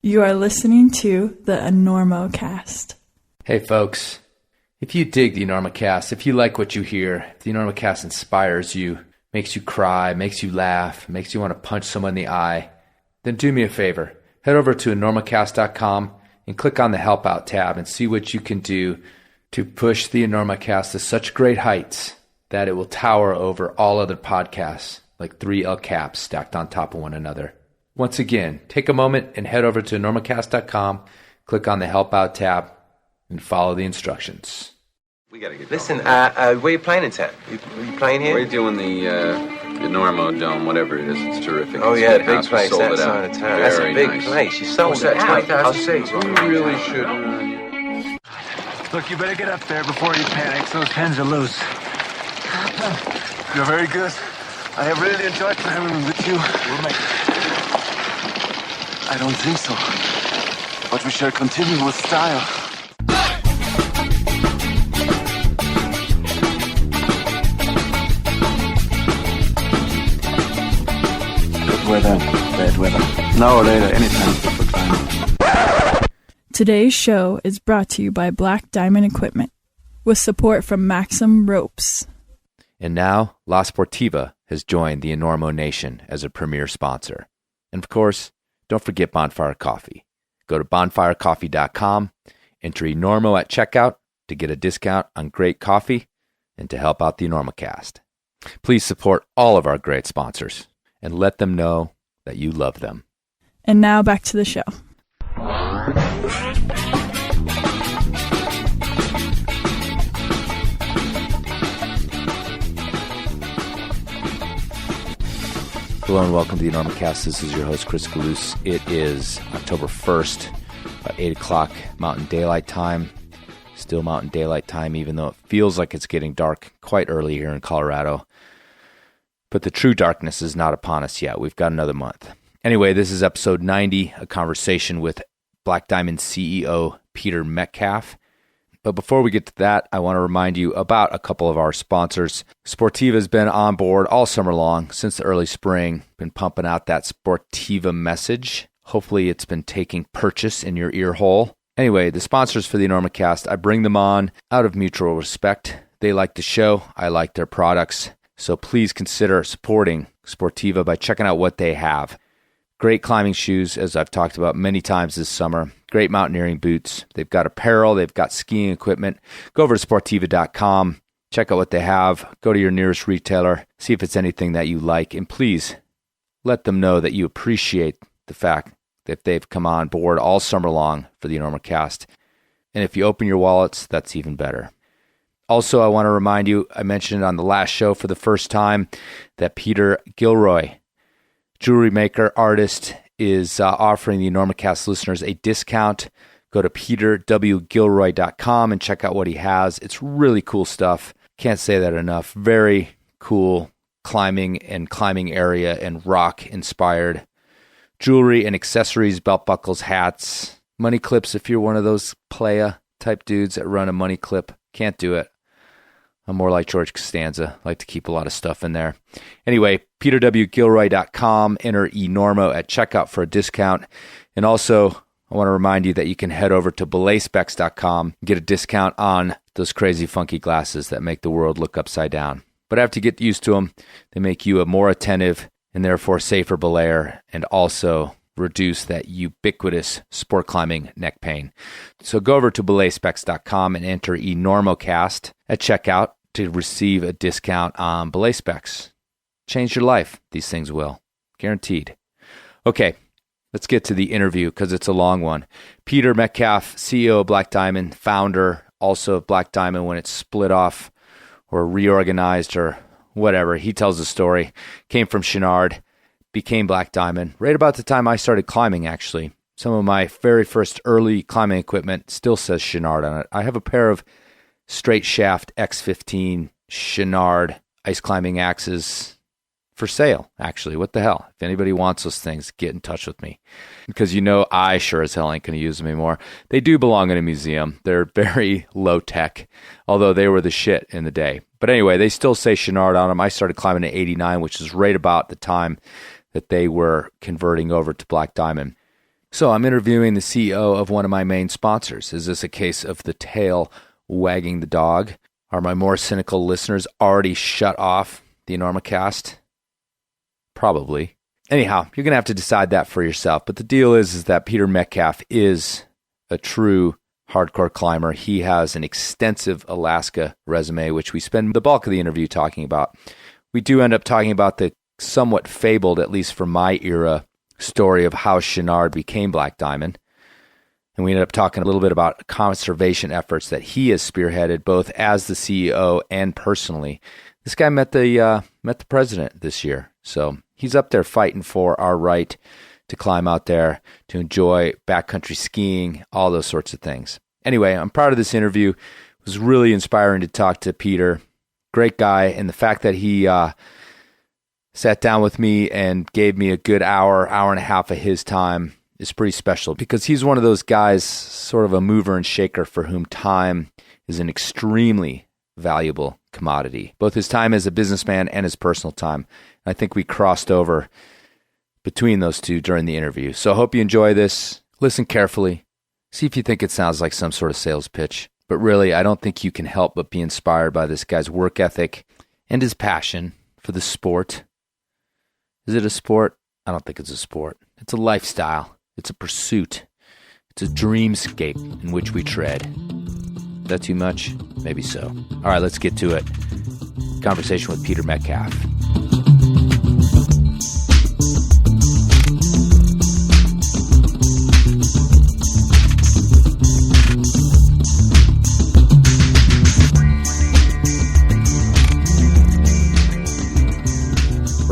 You are listening to the Enormocast. Hey folks, if you dig the Enormocast, if you like what you hear, if the Enormocast inspires you, makes you cry, makes you laugh, makes you want to punch someone in the eye, then do me a favor. Head over to Enormocast.com and click on the Help Out tab and see what you can do to push the Enormocast to such great heights that it will tower over all other podcasts like 3 El Caps stacked on top of one another. Once again, take a moment and head over to Enormocast.com, click on the Help Out tab, and follow the instructions. We gotta get Listen, where are you playing in town? You playing here? We're doing the Enormo Dome, whatever it is. It's terrific. Oh, It's yeah, a big house. We place, sold that it out. side of town. That's a Very big nice. place. You sold What's it that, out. 20,000 seats? We really should. Look, you better get up there before he panics. Those pens are loose. You're very good. I have really enjoyed climbing with you. We'll make it. I don't think so. But we shall continue with style. Good weather, bad weather. Now or later, anytime's good for climbing. Today's show is brought to you by Black Diamond Equipment, with support from Maxim Ropes. And now, La Sportiva has joined the Enormo Nation as a premier sponsor. And of course, don't forget Bonfire Coffee. Go to bonfirecoffee.com, enter Enormo at checkout to get a discount on great coffee and to help out the Enormocast. Please support all of our great sponsors and let them know that you love them. And now back to the show. Hello and welcome to the Enormocast. This is your host, Chris Galus. It is October 1st, about 8 o'clock Mountain Daylight Time. Still Mountain Daylight Time, even though it feels like it's getting dark quite early here in Colorado. But the true darkness is not upon us yet. We've got another month. Anyway, this is episode 90, a conversation with Black Diamond CEO Peter Metcalf. But before we get to that, I want to remind you about a couple of our sponsors. Sportiva has been on board all summer long, since the early spring, been pumping out that Sportiva message. Hopefully it's been taking purchase in your ear hole. Anyway, the sponsors for the Enormocast, I bring them on out of mutual respect. They like the show, I like their products, so please consider supporting Sportiva by checking out what they have. Great climbing shoes, as I've talked about many times this summer. Great mountaineering boots. They've got apparel. They've got skiing equipment. Go over to Sportiva.com. Check out what they have. Go to your nearest retailer. See if it's anything that you like. And please let them know that you appreciate the fact that they've come on board all summer long for the Enormocast. And if you open your wallets, that's even better. Also, I want to remind you, I mentioned it on the last show for the first time, that Peter Gilroy, jewelry maker, artist, is offering the Enormocast listeners a discount. Go to peterwgilroy.com and check out what he has. It's really cool stuff. Can't say that enough. Very cool climbing area and rock-inspired jewelry and accessories, belt buckles, hats, money clips if you're one of those playa-type dudes that run a money clip. Can't do it. I'm more like George Costanza. I like to keep a lot of stuff in there. Anyway, peterwgilroy.com. Enter Enormo at checkout for a discount. And also, I want to remind you that you can head over to belayspecs.com and get a discount on those crazy funky glasses that make the world look upside down. But I have to get used to them. They make you a more attentive and therefore safer belayer, and also reduce that ubiquitous sport climbing neck pain. So go over to belayspecs.com and enter Enormocast at checkout to receive a discount on belay specs. Change your life. These things will. Guaranteed. Okay, let's get to the interview because it's a long one. Peter Metcalf, CEO of Black Diamond, founder also of Black Diamond when it split off or reorganized or whatever. He tells the story. Came from Chenard, became Black Diamond right about the time I started climbing, actually. Some of my very first early climbing equipment still says Chenard on it. I have a pair of straight shaft X15 Chenard ice climbing axes for sale, actually. What the hell? If anybody wants those things, get in touch with me. Because you know I sure as hell ain't going to use them anymore. They do belong in a museum. They're very low tech, although they were the shit in the day. But anyway, they still say Chenard on them. I started climbing in '89, which is right about the time that they were converting over to Black Diamond. So I'm interviewing the CEO of one of my main sponsors. Is this a case of the tail wagging the dog? Are my more cynical listeners already shut off the Enormocast? Probably. Anyhow, you're going to have to decide that for yourself. But the deal is that Peter Metcalf is a true hardcore climber. He has an extensive Alaska resume, which we spend the bulk of the interview talking about. We do end up talking about the somewhat fabled, at least for my era, story of how Chenard became Black Diamond. And we ended up talking a little bit about conservation efforts that he has spearheaded, both as the CEO and personally. This guy met the president this year, so he's up there fighting for our right to climb out there, to enjoy backcountry skiing, all those sorts of things. Anyway, I'm proud of this interview. It was really inspiring to talk to Peter. Great guy, and the fact that he sat down with me and gave me a good hour and a half of his time is pretty special, because he's one of those guys, sort of a mover and shaker, for whom time is an extremely valuable commodity, both his time as a businessman and his personal time. I think we crossed over between those two during the interview. So I hope you enjoy this. Listen carefully. See if you think it sounds like some sort of sales pitch. But really, I don't think you can help but be inspired by this guy's work ethic and his passion for the sport. Is it a sport? I don't think it's a sport. It's a lifestyle. It's a pursuit. It's a dreamscape in which we tread. Is that too much? Maybe so. All right, let's get to it. Conversation with Peter Metcalf.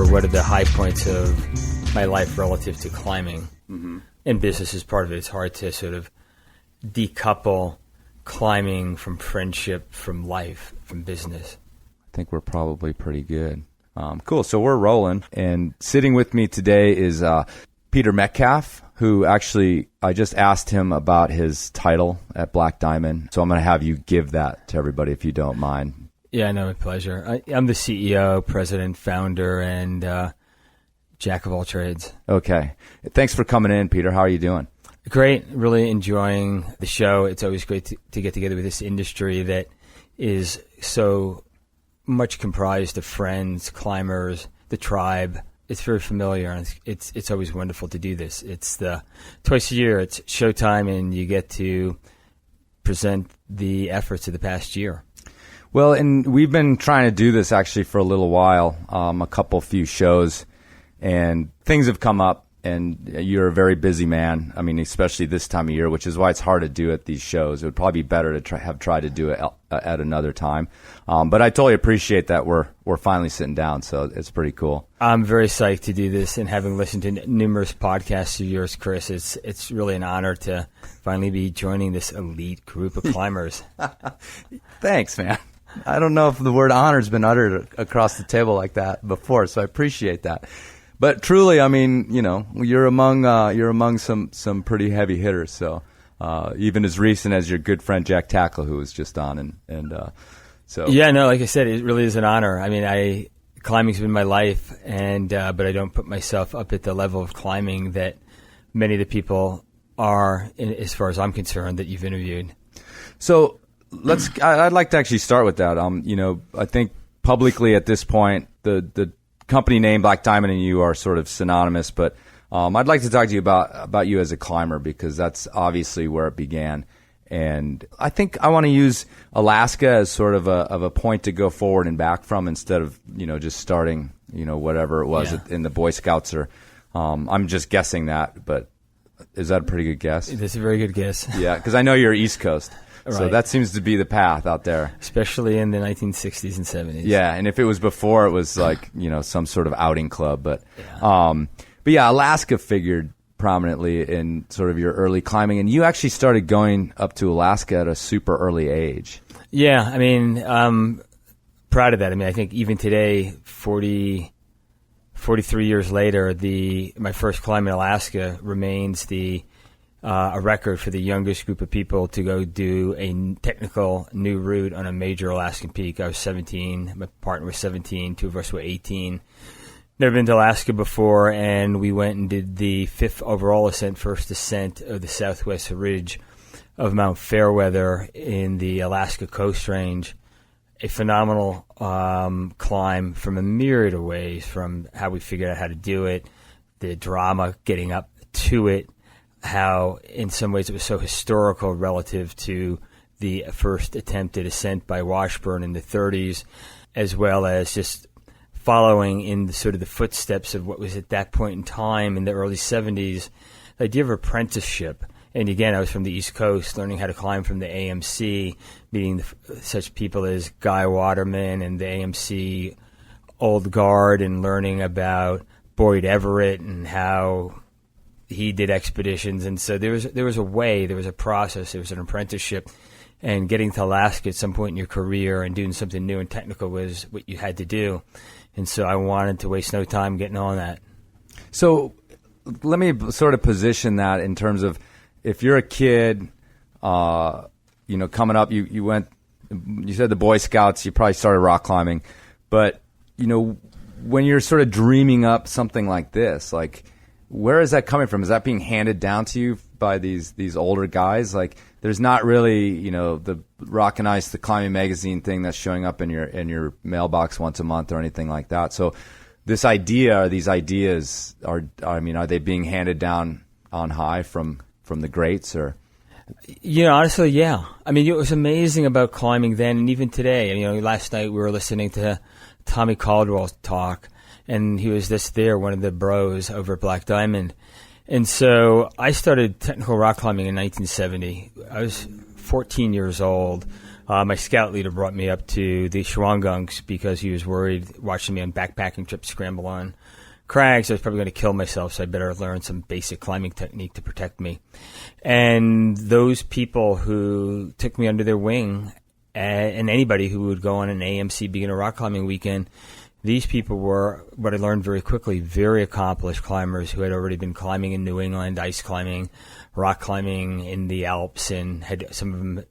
What are the high points of my life relative to climbing? Mm-hmm. And business is part of it. It's hard to sort of decouple climbing from friendship, from life, from business. I think we're probably pretty good. Cool. So we're rolling. And sitting with me today is Peter Metcalf, who actually, I just asked him about his title at Black Diamond. So I'm going to have you give that to everybody if you don't mind. Yeah, no, my pleasure. I'm the CEO, president, founder, and jack of all trades. Okay. Thanks for coming in, Peter. How are you doing? Great. Really enjoying the show. It's always great to get together with this industry that is so much comprised of friends, climbers, the tribe. It's very familiar, and it's always wonderful to do this. It's twice a year. It's showtime, and you get to present the efforts of the past year. Well, and we've been trying to do this actually for a little while, a few shows, and things have come up, and you're a very busy man. I mean, especially this time of year, which is why it's hard to do at these shows. It would probably be better to have tried to do it at another time. But I totally appreciate that we're finally sitting down, so it's pretty cool. I'm very psyched to do this, and having listened to numerous podcasts of yours, Chris, it's really an honor to finally be joining this elite group of climbers. Thanks, man. I don't know if the word honor has been uttered across the table like that before, so I appreciate that. But truly, I mean, you know, you're among some pretty heavy hitters. So even as recent as your good friend Jack Tackle, who was just on, and so yeah, no, like I said, it really is an honor. I mean, climbing's been my life, and but I don't put myself up at the level of climbing that many of the people are, as far as I'm concerned, that you've interviewed. So. I'd like to actually start with that. You know, I think publicly at this point, the company name Black Diamond and you are sort of synonymous, but I'd like to talk to you about you as a climber, because that's obviously where it began. And I think I want to use Alaska as sort of a point to go forward and back from, instead of, you know, just starting, you know, whatever it was in the Boy Scouts, or I'm just guessing that, but is that a pretty good guess? That's a very good guess. Yeah, because I know you're East Coast. Right. So that seems to be the path out there. Especially in the 1960s and 70s. Yeah, and if it was before, it was like, you know, some sort of outing club. But yeah, Alaska figured prominently in sort of your early climbing. And you actually started going up to Alaska at a super early age. Yeah, I mean, I'm proud of that. I mean, I think even today, 43 years later, my first climb in Alaska remains a record for the youngest group of people to go do a technical new route on a major Alaskan peak. I was 17, my partner was 17, two of us were 18. Never been to Alaska before, and we went and did the 5th overall ascent, first ascent of the southwest ridge of Mount Fairweather in the Alaska Coast Range. A phenomenal climb from a myriad of ways, from how we figured out how to do it, the drama getting up to it, how in some ways it was so historical relative to the first attempted ascent by Washburn in the 30s, as well as just following in the sort of the footsteps of what was at that point in time in the early 70s, the idea of apprenticeship. And again, I was from the East Coast, learning how to climb from the AMC, meeting such people as Guy Waterman and the AMC Old Guard, and learning about Boyd Everett and how he did expeditions. And so there was a way, there was a process, there was an apprenticeship. And getting to Alaska at some point in your career and doing something new and technical was what you had to do. And so I wanted to waste no time getting on that. So let me sort of position that in terms of, if you're a kid, coming up, you said the Boy Scouts, you probably started rock climbing, but, when you're sort of dreaming up something like this, like, where is that coming from? Is that being handed down to you by these older guys? Like, there's not really, the Rock and Ice, the climbing magazine thing that's showing up in your mailbox once a month or anything like that. So this idea, or these ideas are they being handed down on high from the greats, or? Honestly, yeah. I mean, it was amazing about climbing then and even today. Last night we were listening to Tommy Caldwell talk, and he was one of the bros over at Black Diamond. And so I started technical rock climbing in 1970. I was 14 years old. My scout leader brought me up to the Shawangunks because he was worried watching me on backpacking trips scramble on crags. I was probably going to kill myself, so I better learn some basic climbing technique to protect me. And those people who took me under their wing, and anybody who would go on an AMC beginner rock climbing weekend, these people were, what I learned very quickly, very accomplished climbers who had already been climbing in New England, ice climbing, rock climbing in the Alps, and some of them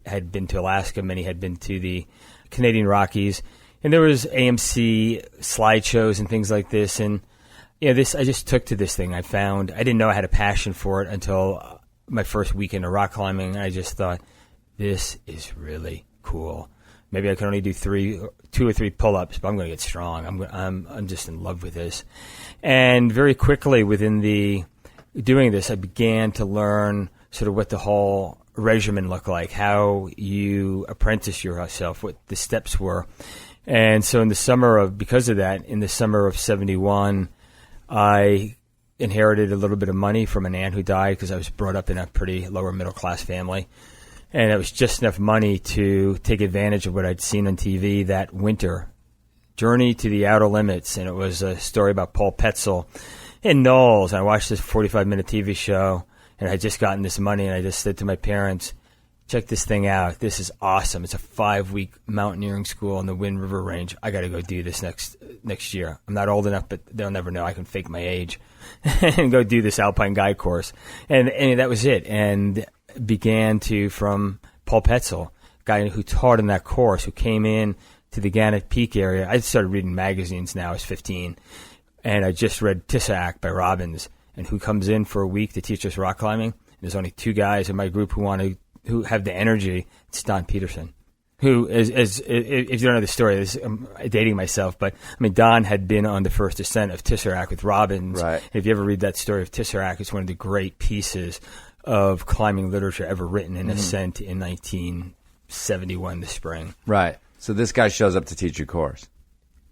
had been to Alaska, many had been to the Canadian Rockies. And there was AMC slideshows and things like this. And I just took to this thing. I didn't know I had a passion for it until my first weekend of rock climbing. And I just thought, this is really cool. Maybe I can only do 2 or 3 pull-ups, but I'm going to get strong. I'm just in love with this. And very quickly within doing this, I began to learn sort of what the whole regimen looked like, how you apprentice yourself, what the steps were. And so in the summer of 71, I inherited a little bit of money from an aunt who died because I was brought up in a pretty lower middle class family. And it was just enough money to take advantage of what I'd seen on TV that winter, Journey to the Outer Limits. And it was a story about Paul Petzl in Knowles. And I watched this 45-minute TV show, and I had just gotten this money, and I just said to my parents, check this thing out. This is awesome. It's a 5-week mountaineering school on the Wind River Range. I got to go do this next year. I'm not old enough, but they'll never know. I can fake my age and go do this Alpine Guide course. And that was it. And began from Paul Petzl, guy who taught in that course, who came in to the Gannett Peak area. I started reading magazines now. I was 15. And I just read Tissac by Robbins, and who comes in for a week to teach us rock climbing. There's only 2 guys in my group who have the energy. It's Don Peterson, who is if you don't know the story, I'm dating myself, but I mean, Don had been on the first ascent of Tisserac with Robbins. Right. If you ever read that story of Tisserac, it's one of the great pieces of climbing literature ever written in ascent in 1971, the spring. Right. So this guy shows up to teach your course.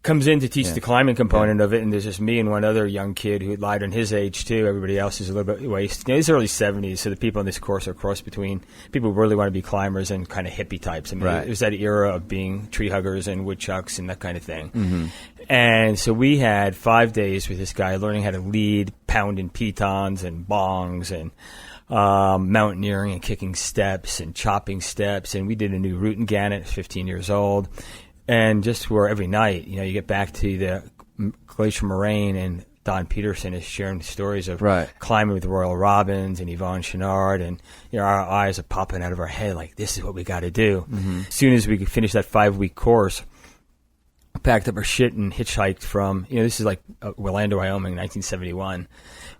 Comes in to teach the climbing component of it, and there's just me and one other young kid who lied on his age too. Everybody else is a little bit wasted. It's early 70s, so the people in this course are crossed between people who really want to be climbers and kind of hippie types. I mean, It was that era of being tree huggers and woodchucks and that kind of thing. Mm-hmm. And so we had 5 days with this guy learning how to lead, pounding pitons and bongs and mountaineering and kicking steps and chopping steps. And we did a new route in Gannett, 15 years old. And just where every night, you get back to the Glacier Moraine, and Don Peterson is sharing stories of climbing with Royal Robbins and Yvonne Chenard, and our eyes are popping out of our head like, this is what we got to do. Mm-hmm. As soon as we finish that 5-week course, packed up our shit and hitchhiked from, this is like Orlando, Wyoming, 1971,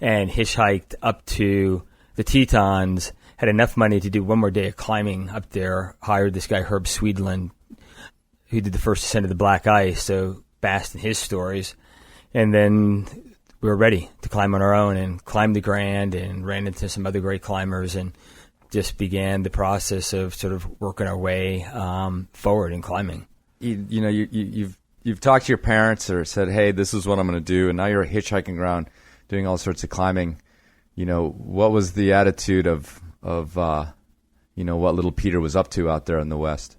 and hitchhiked up to the Tetons, had enough money to do one more day of climbing up there, hired this guy, Herb Swedlund, who did the first ascent of the Black Ice, so basked in his stories, and then we were ready to climb on our own and climbed the Grand and ran into some other great climbers and just began the process of sort of working our way forward in climbing. You've talked to your parents or said, hey, this is what I'm going to do, and now you're hitchhiking around doing all sorts of climbing. What was the attitude of what little Peter was up to out there in the West?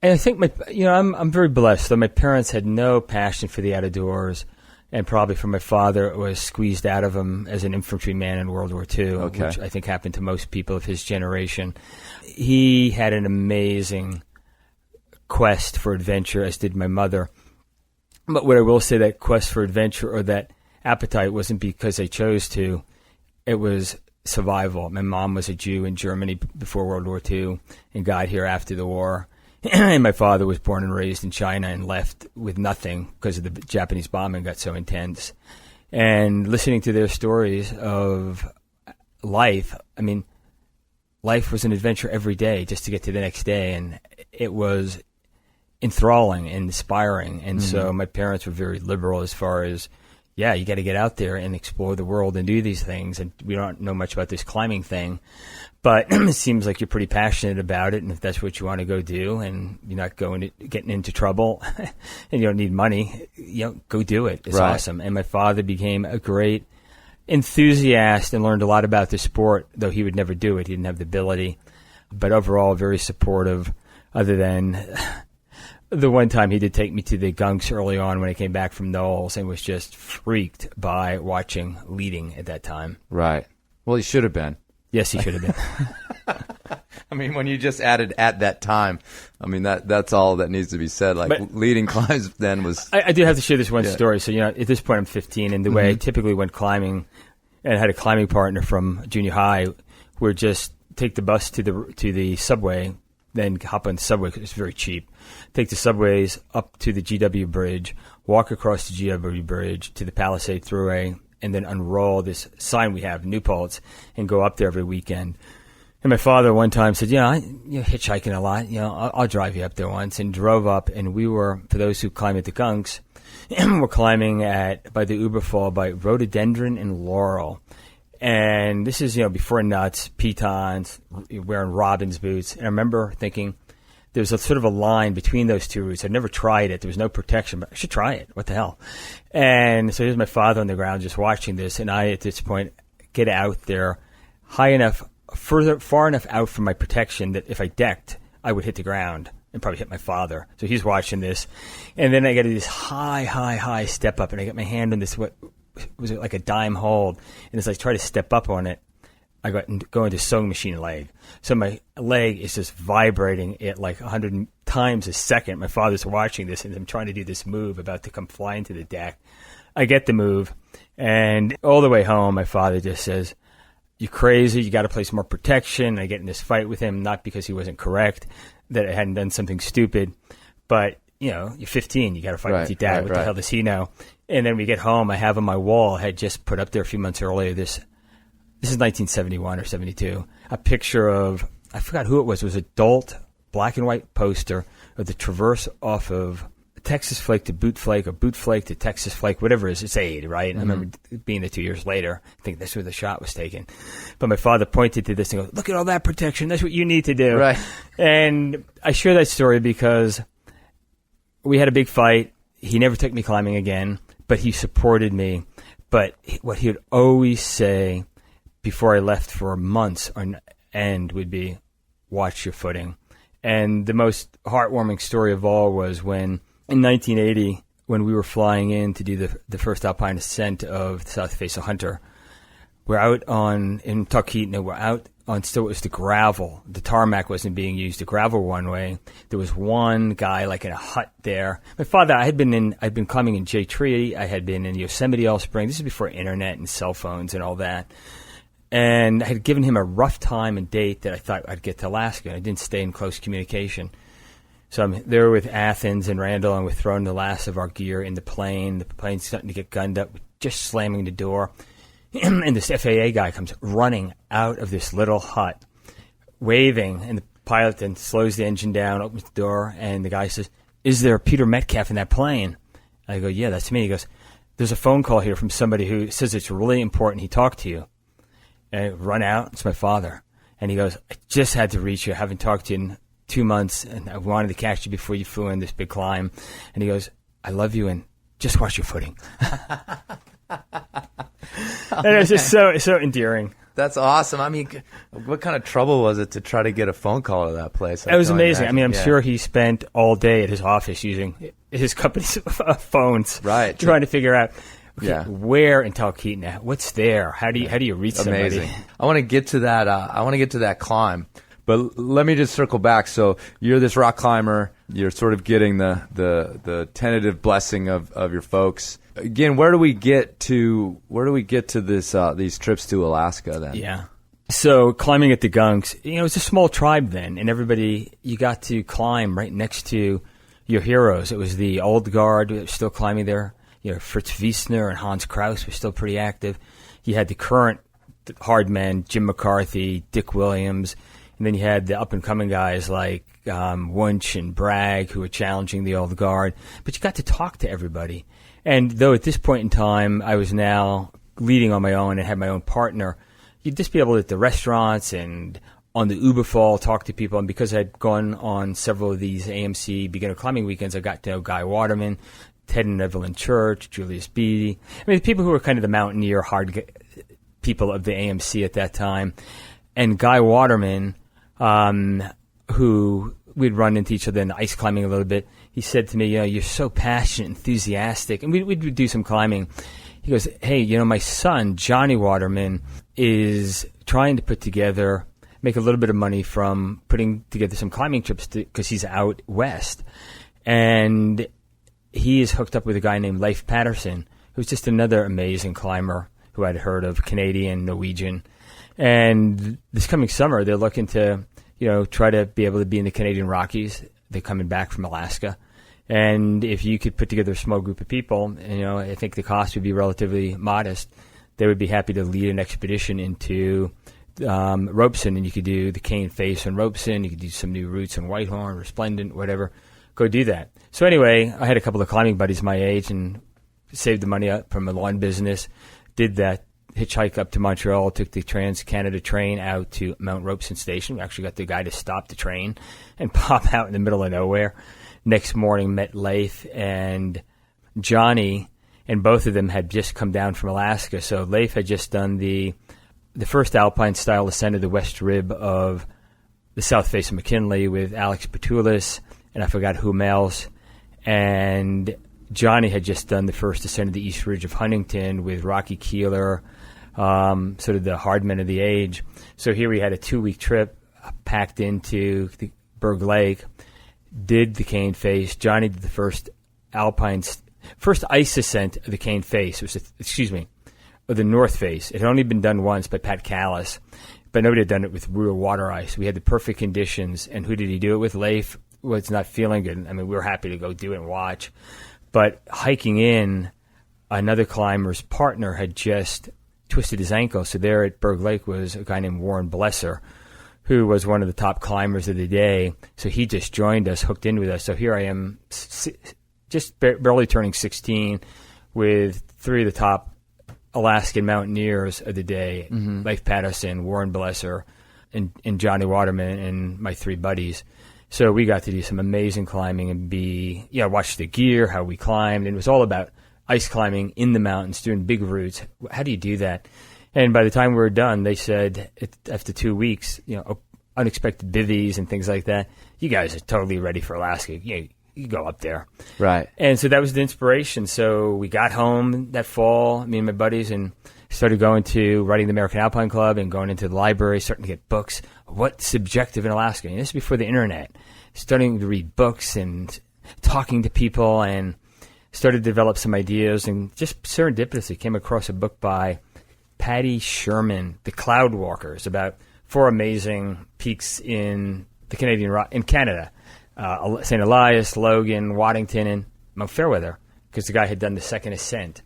And I think I'm very blessed. Though my parents had no passion for the outdoors, and probably for my father, it was squeezed out of him as an infantryman in World War II, which I think happened to most people of his generation. He had an amazing quest for adventure, as did my mother. But what I will say, that quest for adventure or that appetite wasn't because they chose to. It was survival. My mom was a Jew in Germany before World War II and got here after the war. And my father was born and raised in China and left with nothing because of the Japanese bombing got so intense. And listening to their stories of life, life was an adventure every day just to get to the next day. And it was enthralling and inspiring. And so my parents were very liberal as far as, you got to get out there and explore the world and do these things. And we don't know much about this climbing thing, but it seems like you're pretty passionate about it. And if that's what you want to go do and you're not getting into trouble and you don't need money, go do it. It's awesome. And my father became a great enthusiast and learned a lot about the sport, though he would never do it. He didn't have the ability, but overall very supportive, other than the one time he did take me to the gunks early on when I came back from Knowles and was just freaked by watching leading at that time. Right. Well, he should have been. Yes, he should have when been. you just added at that time, that's all that needs to be said. But leading climbs then was... I do have to share this one story. So, at this point I'm 15, and the way I typically went climbing, and I had a climbing partner from junior high, would just take the bus to the subway, then hop on the subway because it's very cheap. Take the subways up to the GW Bridge, walk across the GW Bridge to the Palisade Thruway, and then unroll this sign we have, New Paltz, and go up there every weekend. And my father one time said, you're hitchhiking a lot. I'll drive you up there once, and drove up. And we were, for those who climb at the gunks, we're climbing by the Uberfall by Rhododendron and Laurel. And this is, before nuts, pitons, wearing Robbins boots. And I remember thinking, there's a sort of a line between those two routes. I'd never tried it. There was no protection, but I should try it. What the hell? And so here's my father on the ground just watching this. And I, at this point, get out there high enough, far enough out from my protection that if I decked, I would hit the ground and probably hit my father. So he's watching this. And then I get this high step up, and I get my hand on this, what was it, like a dime hold. And as I try to step up on it, I go into sewing machine leg. So my leg is just vibrating at like 100 times a second. My father's watching this, and I'm trying to do this move, about to come fly into the deck. I get the move, and all the way home, my father just says, "You're crazy. You got to place more protection." And I get in this fight with him, not because he wasn't correct, that I hadn't done something stupid, but you're 15. You got to fight with your dad. What the hell does he know? And then we get home. I have on my wall, I had just put up there a few months earlier, this is 1971 or 72, a picture of, I forgot who it was adult black and white poster of the traverse off of Texas Flake to Boot Flake, or Boot Flake to Texas Flake, whatever it is. It's aid, right? Mm-hmm. I remember being there 2 years later. I think that's where the shot was taken. But my father pointed to this and goes, "Look at all that protection. That's what you need to do." Right. And I share that story because we had a big fight. He never took me climbing again, but he supported me. But what he would always say before I left for months on end would be, "Watch your footing." And the most heartwarming story of all was when, in 1980, when we were flying in to do the first alpine ascent of the South Face of Hunter, we're out in Talkeetna, we're out on still, it was the gravel. The tarmac wasn't being used, the gravel one-way. There was one guy like in a hut there. My father, I'd been climbing in J Tree, I had been in Yosemite all spring. This is before internet and cell phones and all that. And I had given him a rough time and date that I thought I'd get to Alaska, and I didn't stay in close communication. So I'm there with Athens and Randall, and we're throwing the last of our gear in the plane. The plane's starting to get gunned up, just slamming the door. And this FAA guy comes running out of this little hut, waving, and the pilot then slows the engine down, opens the door, and the guy says, "Is there Peter Metcalf in that plane?" I go, "Yeah, that's me." He goes, "There's a phone call here from somebody who says it's really important he talked to you." And I run out. It's my father. And he goes, "I just had to reach you. I haven't talked to you in 2 months, and I wanted to catch you before you flew in this big climb." And he goes, "I love you, and just watch your footing." And it was just so endearing. That's awesome. I mean, what kind of trouble was it to try to get a phone call to that place? It was amazing. I mean, I'm sure he spent all day at his office using his company's phones, right, trying to figure out where in Talkeetna, what's there, how do you reach somebody? Amazing. I want to get to that. I want to get to that climb, but let me just circle back. So you're this rock climber. You're sort of getting the tentative blessing of your folks. Again, where do we get to this these trips to Alaska then? Yeah. So climbing at the Gunks, it's a small tribe then, and everybody, you got to climb right next to your heroes. It was the old guard that was still climbing there. Fritz Wiesner and Hans Kraus were still pretty active. You had the current hard men, Jim McCarthy, Dick Williams, and then you had the up-and-coming guys like Wunsch and Bragg who were challenging the old guard. But you got to talk to everybody. And though at this point in time I was now leading on my own and had my own partner, you'd just be able to at the restaurants and on the Uberfall talk to people. And because I'd gone on several of these AMC beginner climbing weekends, I got to know Guy Waterman, Ted and Evelyn Church, Julius Beattie. I mean, the people who were kind of the mountaineer hard people of the AMC at that time. And Guy Waterman, who we'd run into each other in ice climbing a little bit, he said to me, "You're so passionate, enthusiastic." And we'd do some climbing. He goes, "Hey, my son, Johnny Waterman, is trying to make a little bit of money from putting together some climbing trips because he's out west. And he is hooked up with a guy named Leif Patterson, who's just another amazing climber who I'd heard of, Canadian, Norwegian. And this coming summer, they're looking to, try to be able to be in the Canadian Rockies. They're coming back from Alaska. And if you could put together a small group of people, I think the cost would be relatively modest. They would be happy to lead an expedition into Robeson, and you could do the Cane Face on Robeson. You could do some new routes on Whitehorn, Resplendent, whatever. Go do that." So anyway, I had a couple of climbing buddies my age and saved the money up from a lawn business, did that hitchhike up to Montreal, took the Trans-Canada train out to Mount Robeson Station. We actually got the guy to stop the train and pop out in the middle of nowhere. Next morning, met Leif and Johnny, and both of them had just come down from Alaska. So Leif had just done the first alpine-style ascent of the west rib of the south face of McKinley with Alex Petoulis, and I forgot whom else. And Johnny had just done the first ascent of the East Ridge of Huntington with Rocky Keeler, sort of the hard men of the age. So here we had a 2-week trip packed into the Berg Lake, did the Cane Face. Johnny did the first ice ascent of the Cane Face. It was, of the North Face. It had only been done once by Pat Callis, but nobody had done it with real water ice. We had the perfect conditions. And who did he do it with? Leif was not feeling good. I mean, we were happy to go do it and watch. But hiking in, another climber's partner had just twisted his ankle. So there at Berg Lake was a guy named Warren Blesser, who was one of the top climbers of the day. So he just joined us, hooked in with us. So here I am, just barely turning 16, with 3 of the top Alaskan mountaineers of the day, Leif Patterson, Warren Blesser, and Johnny Waterman, and my 3 buddies. So we got to do some amazing climbing and watch the gear, how we climbed. And it was all about ice climbing in the mountains, doing big routes. How do you do that? And by the time we were done, they said, after 2 weeks, unexpected bivvies and things like that, you guys are totally ready for Alaska. You go up there. Right. And so that was the inspiration. So we got home that fall, me and my buddies, and started going to writing the American Alpine Club and going into the library, starting to get books. What's subjective in Alaska? And this is before the internet. Starting to read books and talking to people, and started to develop some ideas, and just serendipitously came across a book by Patty Sherman, The Cloud Walkers, about 4 amazing peaks in the Canadian in Canada. St. Elias, Logan, Waddington, and Mount Fairweather, because the guy had done the second ascent.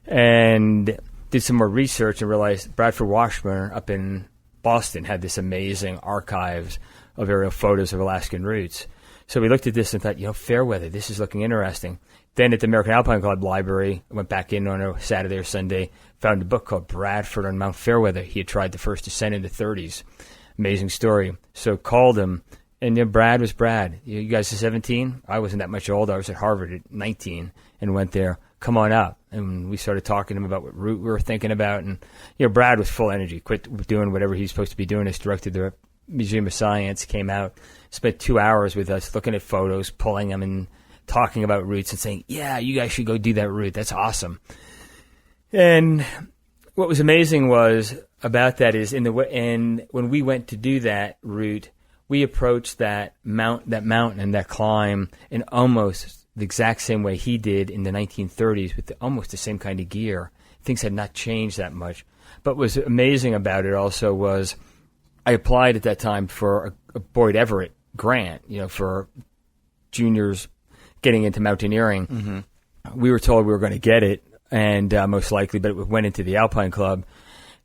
And did some more research and realized Bradford Washburn up in Boston had this amazing archives of aerial photos of Alaskan routes. So we looked at this and thought, Fairweather, this is looking interesting. Then at the American Alpine Club library, I went back in on a Saturday or Sunday, found a book called Bradford on Mount Fairweather. He had tried the first ascent in the 30s. Amazing story. So called him, and Brad was Brad. You guys are 17? I wasn't that much old. I was at Harvard at 19 and went there. Come on up. And we started talking to him about what route we were thinking about. And, Brad was full energy, quit doing whatever he's supposed to be doing. He's directed the Museum of Science, came out, spent 2 hours with us looking at photos, pulling them and talking about routes and saying, yeah, you guys should go do that route. That's awesome. And what was amazing was about that is when we went to do that route, we approached that mountain and that climb in almost the exact same way he did in the 1930s with almost the same kind of gear. Things had not changed that much. But what was amazing about it also was I applied at that time for a Boyd Everett grant, for juniors getting into mountaineering. Mm-hmm. We were told we were going to get it, and most likely, but it went into the Alpine Club.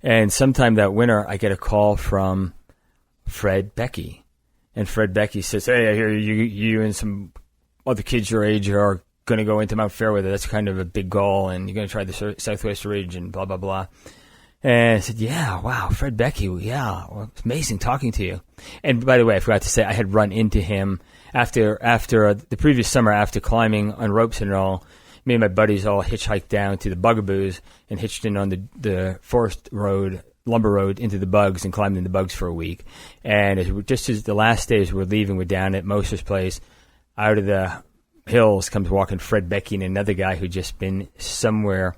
And sometime that winter, I get a call from Fred Becky. And Fred Becky says, hey, I hear you and some other kids your age are going to go into Mount Fairweather. That's kind of a big goal, and you're going to try the Southwest Ridge and blah, blah, blah. And I said, yeah, wow, Fred Becky, yeah, well, it's amazing talking to you. And by the way, I forgot to say, I had run into him after the previous summer after climbing on ropes and all. Me and my buddies all hitchhiked down to the Bugaboos and hitched in on the forest road, lumber road, into the Bugs and climbed in the Bugs for a week. And just as the last days we're leaving, we're down at Moser's place. Out of the hills comes walking Fred Becky and another guy who'd just been somewhere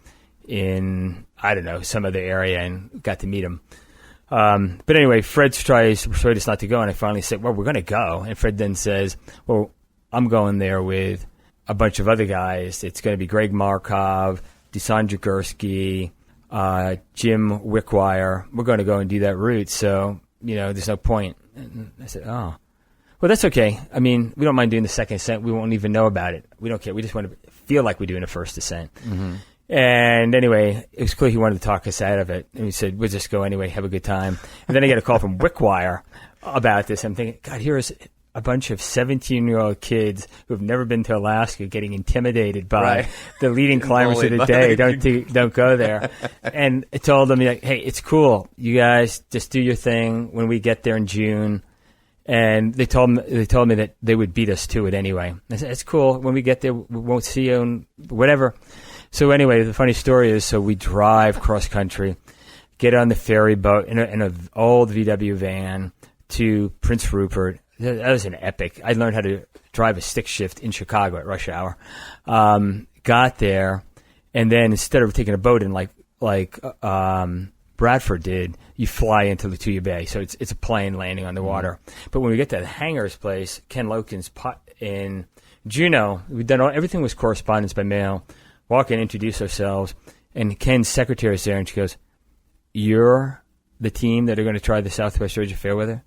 in, I don't know, some other area, and got to meet him. But anyway, Fred tries to persuade us not to go, and I finally said, well, we're going to go. And Fred then says, well, I'm going there with a bunch of other guys. It's going to be Greg Markov, Dusan Jagursky, Jim Wickwire. We're going to go and do that route, so, there's no point. And I said, oh. Well, that's okay. I mean, we don't mind doing the second ascent. We won't even know about it. We don't care. We just want to feel like we're doing a first ascent. Mm-hmm. And anyway, it was clear he wanted to talk us out of it. And we said, we'll just go anyway, have a good time. And then I get a call from Wickwire about this. I'm thinking, God, here's a bunch of 17-year-old kids who have never been to Alaska getting intimidated by the leading climbers of the day. Don't go there. And I told them, hey, it's cool. You guys just do your thing when we get there in June. And they told me that they would beat us to it anyway. I said, it's cool. When we get there, we won't see you and whatever. So anyway, the funny story is, so we drive cross country, get on the ferry boat in an old VW van to Prince Rupert. That was an epic. I learned how to drive a stick shift in Chicago at rush hour. Got there, and then instead of taking a boat in like Bradford did, you fly into Lituya Bay. So it's a plane landing on the water. But when we get to the hangar's place, Ken Loken's in Juneau, we'd done everything was correspondence by mail. Walk in, introduce ourselves, and Ken's secretary's there, and she goes, you're the team that are going to try the Southwest Ridge of Fairweather?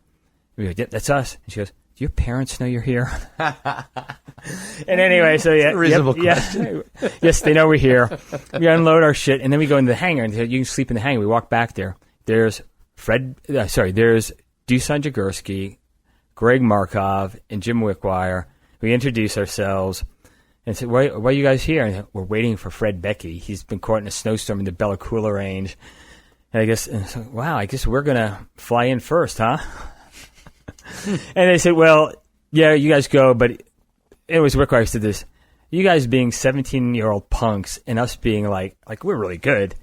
We go, yep, that's us. And she goes, do your parents know you're here? And anyway, so yeah. Reasonable question. Yeah, yes, they know we're here. We unload our shit, and then we go into the hangar, and they said, you can sleep in the hangar. We walk back there. There's there's Dusan Jagursky, Greg Markov, and Jim Wickwire. We introduce ourselves. And said, why are you guys here? And we're waiting for Fred Becky. He's been caught in a snowstorm in the Bella Coola Range. And wow, I guess we're going to fly in first, huh? And they said, well, yeah, you guys go. But it was Wickwire said this. You guys being 17-year-old punks and us being like we're really good,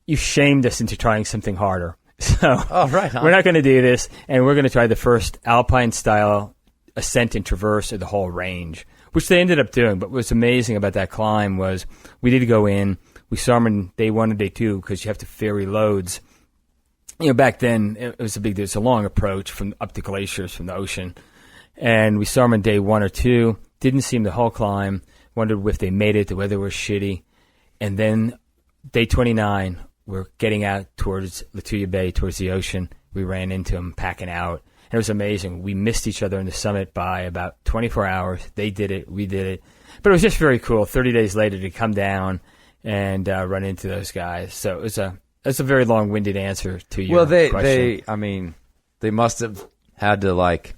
you shamed us into trying something harder. So we're not going to do this. And we're going to try the first Alpine-style ascent and traverse of the whole range, which they ended up doing. But what's amazing about that climb was we did go in. We saw them in day 1 and day 2 because you have to ferry loads. Back then, there's a long approach from up the glaciers from the ocean. And we saw them on day 1 or 2. Didn't see them the whole climb. Wondered if they made it. The weather was shitty. And then day 29, we're getting out towards Lituya Bay, towards the ocean. we ran into them packing out. And it was amazing. We missed each other on the summit by about 24 hours. They did it. We did it. But it was just very cool 30 days later to come down and run into those guys. So it's a very long-winded answer to your question. They must have had to, like,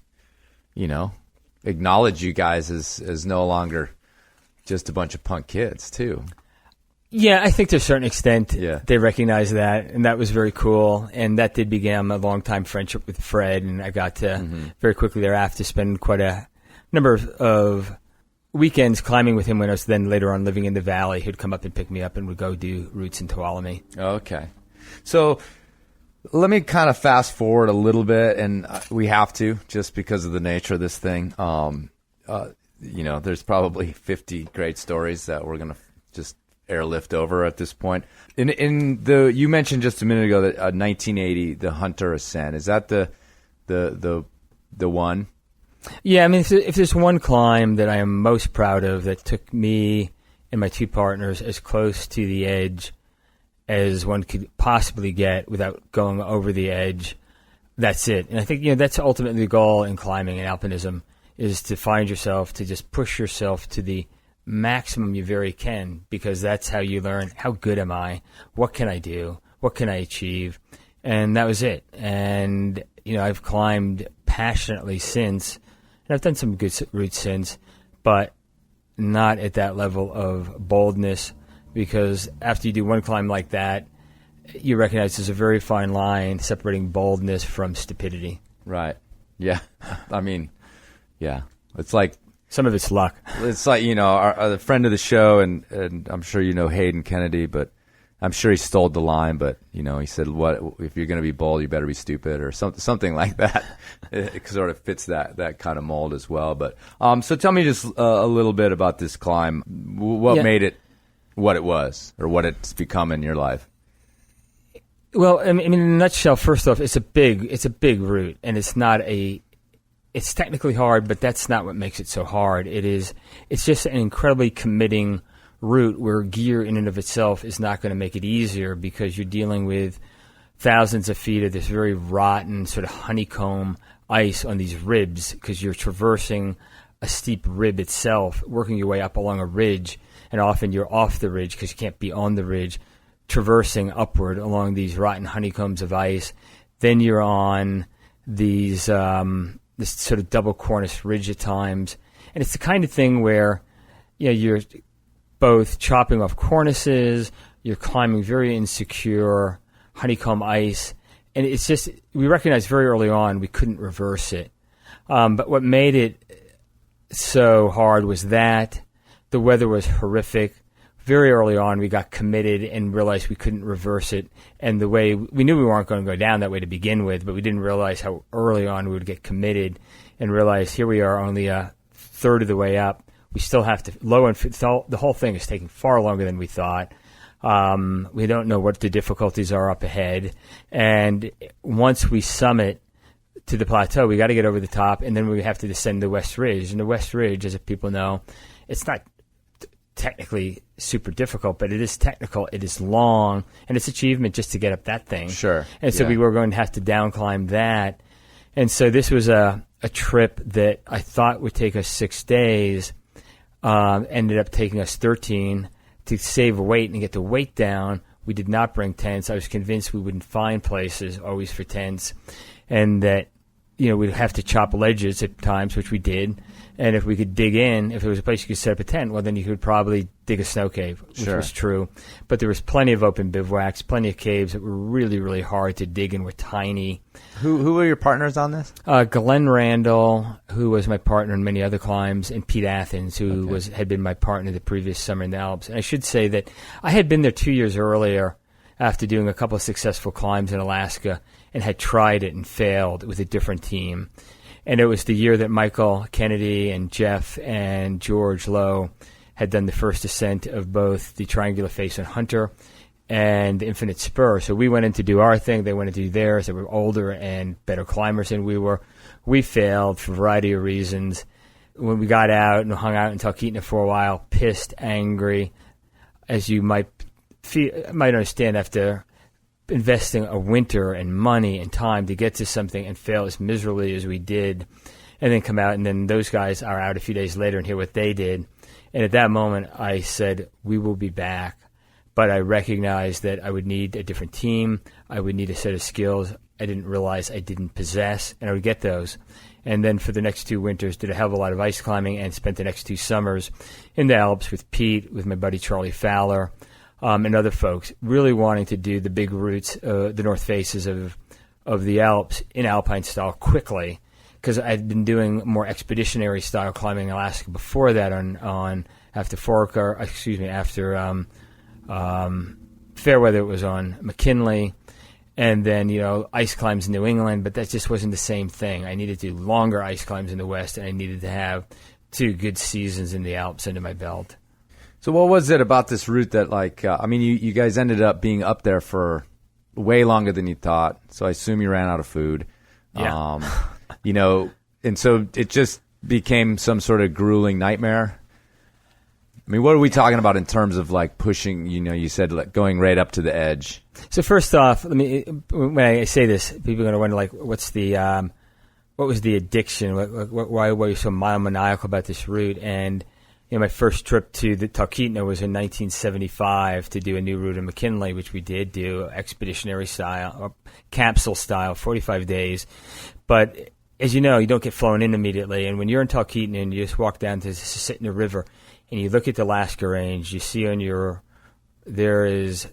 you know, acknowledge you guys as no longer just a bunch of punk kids, too. Yeah, I think to a certain extent they recognize that, and that was very cool. And that did begin a long-time friendship with Fred, and I got to very quickly thereafter spend quite a number of weekends climbing with him when I was then later on living in the valley. He'd come up and pick me up and would go do routes in Tuolumne. Okay. So let me kind of fast forward a little bit, and we have to just because of the nature of this thing. You know, there's probably 50 great stories that we're going to just airlift over at this point. You mentioned just a minute ago that 1980, the Hunter Ascent. Is that the one? Yeah, I mean, if there's one climb that I am most proud of that took me and my two partners as close to the edge as one could possibly get without going over the edge, that's it. And I think, you know, that's ultimately the goal in climbing and alpinism, is to find yourself, to just push yourself to the maximum you very can, because that's how you learn, how good am I? What can I do? What can I achieve? And that was it. And, you know, I've climbed passionately since, and I've done some good routes since, but not at that level of boldness, because after you do one climb like that, you recognize there's a very fine line separating boldness from stupidity. Right. Yeah. I mean, yeah. It's like, some of it's luck. It's like, you know, our friend of the show, and I'm sure you know Hayden Kennedy, but I'm sure he stole the line, but, you know, he said, "What if you're going to be bold, you better be stupid," or something like that. It sort of fits that kind of mold as well. But so tell me just a little bit about this climb. What made it what it was, or what it's become in your life? Well, I mean, in a nutshell, first off, it's a big route, and it's technically hard, but that's not what makes it so hard. It's just an incredibly committing route where gear in and of itself is not going to make it easier, because you're dealing with thousands of feet of this very rotten sort of honeycomb ice on these ribs, because you're traversing a steep rib itself, working your way up along a ridge, and often you're off the ridge because you can't be on the ridge, traversing upward along these rotten honeycombs of ice. Then you're on these this sort of double cornice ridge at times. And it's the kind of thing where, you know, you're both chopping off cornices, you're climbing very insecure honeycomb ice, and it's just, we recognized very early on we couldn't reverse it. But what made it so hard was that the weather was horrific. Very early on, we got committed and realized we couldn't reverse it. And the way we knew we weren't going to go down that way to begin with, but we didn't realize how early on we would get committed and realize here we are only a third of the way up. We still have to the whole thing is taking far longer than we thought. We don't know what the difficulties are up ahead. And once we summit to the plateau, we got to get over the top, and then we have to descend the West Ridge. And the West Ridge, as people know, it's not technically super difficult, but it is technical, it is long, and it's achievement just to get up that thing. Sure. And so we were going to have to down climb that. And so this was a trip that I thought would take us 6 days, ended up taking us 13 to save weight and get the weight down. We did not bring tents. I was convinced we wouldn't find places always for tents, and that, you know, we'd have to chop ledges at times, which we did. And if we could dig in, if there was a place you could set up a tent, well, then you could probably dig a snow cave, which was true. But there was plenty of open bivouacs, plenty of caves that were really, really hard to dig and were tiny. Who were your partners on this? Glenn Randall, who was my partner in many other climbs, and Pete Athens, who had been my partner the previous summer in the Alps. And I should say that I had been there 2 years earlier after doing a couple of successful climbs in Alaska and had tried it and failed with a different team. And it was the year that Michael Kennedy and Jeff and George Lowe had done the first ascent of both the Triangular Face and Hunter and the Infinite Spur. So we went in to do our thing. They went in to do theirs. They were older and better climbers than we were. We failed for a variety of reasons. When we got out and hung out in Talkeetna for a while, pissed, angry, as you might understand after investing a winter and money and time to get to something and fail as miserably as we did, and then come out, and then those guys are out a few days later and hear what they did. And at that moment, I said, we will be back. But I recognized that I would need a different team. I would need a set of skills I didn't realize I didn't possess, and I would get those. And then for the next 2 winters, did a hell of a lot of ice climbing and spent the next 2 summers in the Alps with Pete, with my buddy Charlie Fowler, and other folks, really wanting to do the big routes, the north faces of the Alps in alpine style quickly, because I'd been doing more expeditionary style climbing in Alaska before that after fair weather it was on McKinley, and then ice climbs in New England, but that just wasn't the same thing. I needed to do longer ice climbs in the West, and I needed to have 2 good seasons in the Alps under my belt. So what was it about this route that, you guys ended up being up there for way longer than you thought, so I assume you ran out of food. Yeah. And so it just became some sort of grueling nightmare. I mean, what are we talking about in terms of pushing, you said going right up to the edge? So first off, when I say this, people are going to wonder, what was the addiction? Why were you so maniacal about this route? And, my first trip to the Talkeetna was in 1975 to do a new route in McKinley, which we did do, expeditionary style, or capsule style, 45 days. But as you know, you don't get flown in immediately. And when you're in Talkeetna and you just walk down to sit in the river and you look at the Alaska Range, you see there is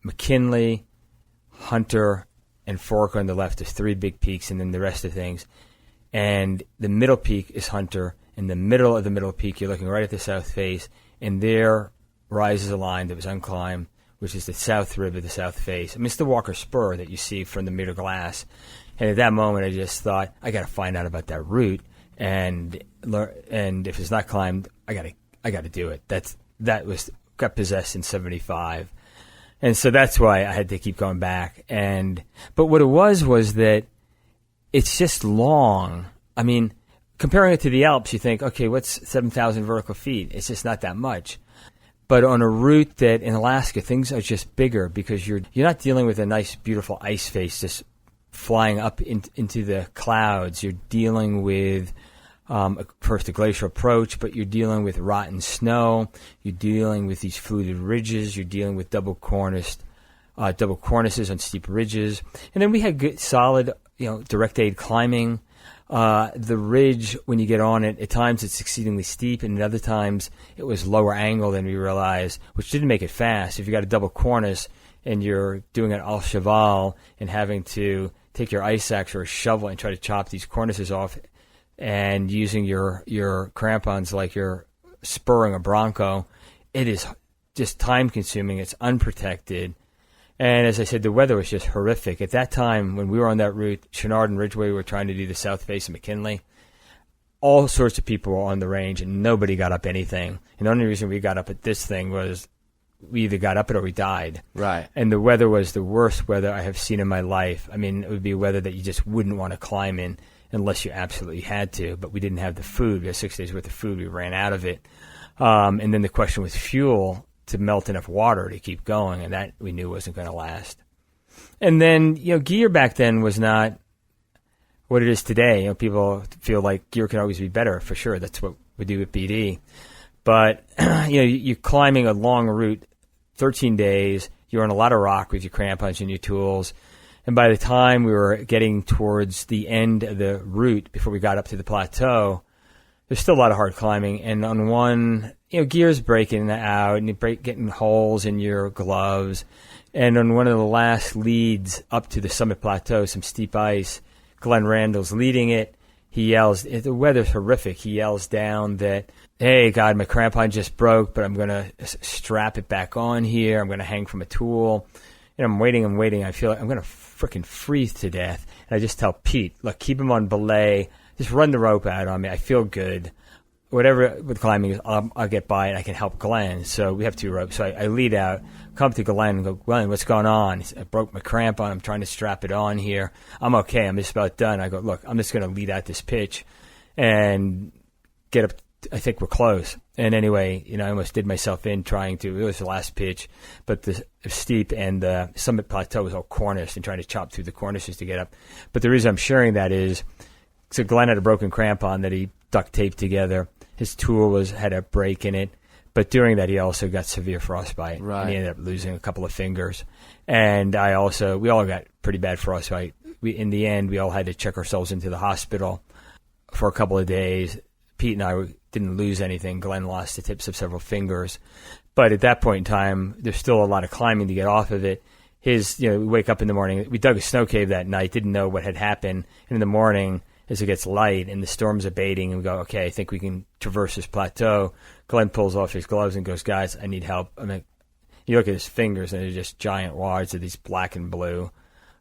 McKinley, Hunter, and Fork on the left. There's 3 big peaks, and then the rest of things. And the middle peak is Hunter. In the middle of the middle peak, you're looking right at the south face, and there rises a line that was unclimbed, which is the south rib of the south face. It's the Walker Spur that you see from the meter glass. And at that moment, I just thought, I got to find out about that route, and if it's not climbed, I got to do it. Got possessed in 75. And so that's why I had to keep going back. But what it was that it's just long. I mean, comparing it to the Alps, you think, okay, what's 7,000 vertical feet? It's just not that much. But on a route that in Alaska, things are just bigger because you're not dealing with a nice, beautiful ice face just flying up into the clouds. You're dealing with first a glacial approach, but you're dealing with rotten snow. You're dealing with these fluted ridges. You're dealing with double cornices on steep ridges. And then we had good, solid, direct aid climbing. The ridge, when you get on it, at times it's exceedingly steep, and at other times it was lower angle than we realized, which didn't make it fast. If you got a double cornice and you're doing an al cheval and having to take your ice axe or a shovel and try to chop these cornices off, and using your crampons like you're spurring a bronco, it is just time consuming. It's unprotected. And as I said, the weather was just horrific. At that time, when we were on that route, Chenard and Ridgway were trying to do the south face of McKinley. All sorts of people were on the range, and nobody got up anything. And the only reason we got up at this thing was we either got up it or we died. Right. And the weather was the worst weather I have seen in my life. I mean, it would be weather that you just wouldn't want to climb in unless you absolutely had to. But we didn't have the food. We had 6 days worth of food. We ran out of it. And then the question was fuel to melt enough water to keep going, and that we knew wasn't going to last. And then, gear back then was not what it is today. People feel like gear can always be better, for sure. That's what we do with BD. But, you're climbing a long route, 13 days. You're on a lot of rock with your crampons and your tools. And by the time we were getting towards the end of the route, before we got up to the plateau, there's still a lot of hard climbing. And on one, gear's breaking out, and you're getting holes in your gloves. And on one of the last leads up to the summit plateau, some steep ice, Glenn Randall's leading it. He yells, the weather's horrific. He yells down that, hey, God, my crampon just broke, but I'm going to strap it back on here. I'm going to hang from a tool. And I'm waiting. I feel like I'm going to freaking freeze to death. And I just tell Pete, look, keep him on belay. Just run the rope out on me. I feel good. Whatever with climbing is, I'll get by and I can help Glenn. So we have 2 ropes. So I lead out, come to Glenn and go, Glenn, what's going on? He said, I broke my crampon. I'm trying to strap it on here. I'm okay. I'm just about done. I go, look, I'm just going to lead out this pitch and get up I think we're close. And anyway, I almost did myself in trying to, it was the last pitch, but the steep and the summit plateau was all corniced and trying to chop through the cornices to get up. But the reason I'm sharing that is, so Glenn had a broken crampon that he duct taped together. His tool had a break in it. But during that, he also got severe frostbite. Right. And he ended up losing a couple of fingers. And we all got pretty bad frostbite. In the end, we all had to check ourselves into the hospital for a couple of days. Pete and I didn't lose anything. Glenn lost the tips of several fingers. But at that point in time, there's still a lot of climbing to get off of it. We wake up in the morning. We dug a snow cave that night, didn't know what had happened. And in the morning, as it gets light and the storm's abating, and we go, okay, I think we can traverse this plateau. Glenn pulls off his gloves and goes, guys, I need help. I mean, you look at his fingers, and they're just giant wads of these black and blue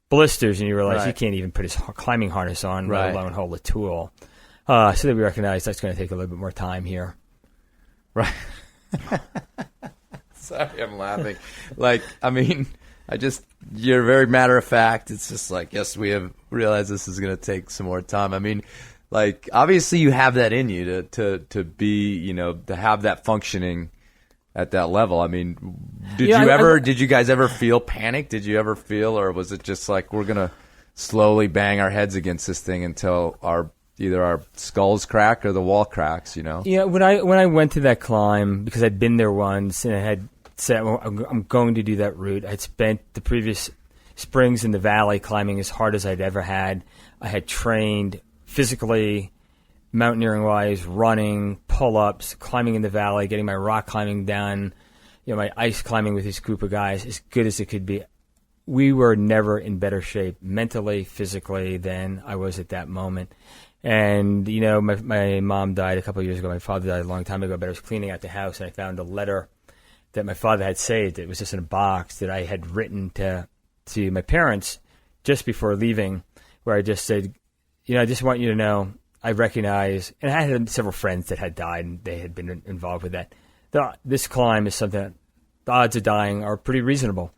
blisters, and you realize he can't even put his climbing harness on, let alone hold a tool. So that we recognize that's going to take a little bit more time here. Right. Sorry, I'm laughing. You're very matter of fact. It's just like, yes, we have realized this is going to take some more time. I mean, obviously you have that in you to be, to have that functioning at that level. I mean, did you guys ever feel panic? Did you ever feel, or was it just like, we're going to slowly bang our heads against this thing until either our skulls crack or the wall cracks, Yeah, when I went to that climb, because I'd been there once and I had said, well, I'm going to do that route. I'd spent the previous springs in the valley climbing as hard as I'd ever had. I had trained physically, mountaineering-wise, running, pull-ups, climbing in the valley, getting my rock climbing done, my ice climbing with this group of guys, as good as it could be. We were never in better shape mentally, physically than I was at that moment. And, my mom died a couple of years ago. My father died a long time ago, but I was cleaning out the house, and I found a letter that my father had saved. It was just in a box that I had written to my parents just before leaving, where I just said, I just want you to know, I recognize, and I had several friends that had died, and they had been involved with that. This climb is something that the odds of dying are pretty reasonable.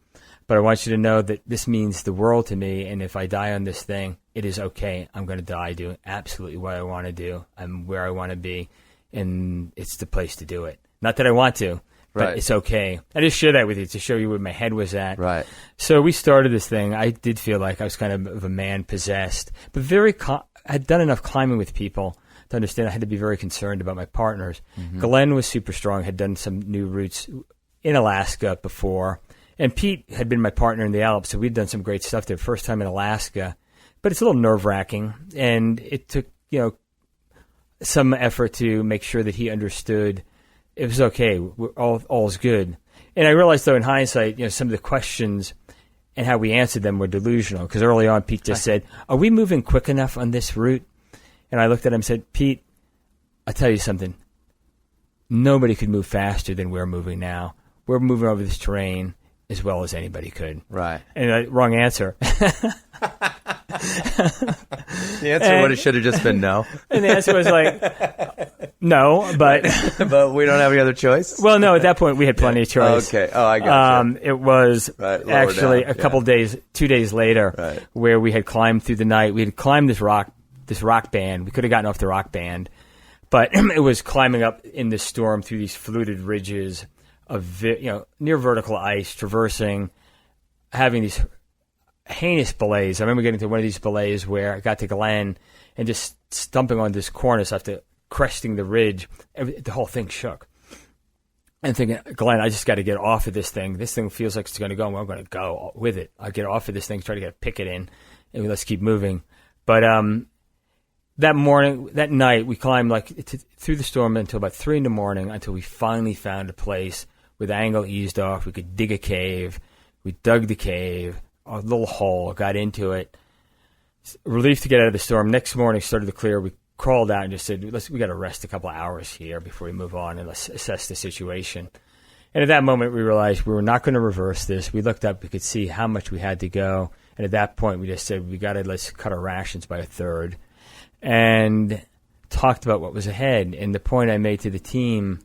But I want you to know that this means the world to me, and if I die on this thing, it is okay. I'm going to die doing absolutely what I want to do. I'm where I want to be, and it's the place to do it. Not that I want to, but it's okay. I just share that with you to show you where my head was at. Right. So we started this thing. I did feel like I was kind of a man possessed, but I'd done enough climbing with people to understand I had to be very concerned about my partners. Mm-hmm. Glenn was super strong, had done some new routes in Alaska before. And Pete had been my partner in the Alps, so we'd done some great stuff there. First time in Alaska. But it's a little nerve-wracking, and it took, some effort to make sure that he understood it was okay, all's good. And I realized, though, in hindsight, some of the questions and how we answered them were delusional, because early on Pete just said, are we moving quick enough on this route? And I looked at him and said, Pete, I'll tell you something. Nobody could move faster than we're moving now. We're moving over this terrain as well as anybody could. Right. And wrong answer. The answer would have should have just been no. And the answer was like, no, but... but we don't have any other choice? Well, no, at that point we had plenty of choice. Okay. Oh, I got you. It was actually a couple days, 2 days later, where we had climbed through the night. We had climbed this rock band. We could have gotten off the rock band, but it was climbing up in this storm through these fluted ridges of near vertical ice, traversing, having these heinous belays. I remember getting to one of these belays where I got to Glen and just stumping on this cornice after cresting the ridge. The whole thing shook. And thinking, Glenn, I just got to get off of this thing. This thing feels like it's going to go, and I'm going to go with it. I'll get off of this thing, try to get a picket in, and let's keep moving. But that night, we climbed through the storm until about 3 a.m, until we finally found a place where the angle eased off. We could dig a cave. We dug the cave, a little hole, got into it. Relief to get out of the storm. Next morning, started to clear. We crawled out and just said, we got to rest a couple of hours here before we move on and let's assess the situation. And at that moment, we realized we were not going to reverse this. We looked up, we could see how much we had to go. And at that point, we just said, let's cut our rations by a third. And talked about what was ahead. And the point I made to the team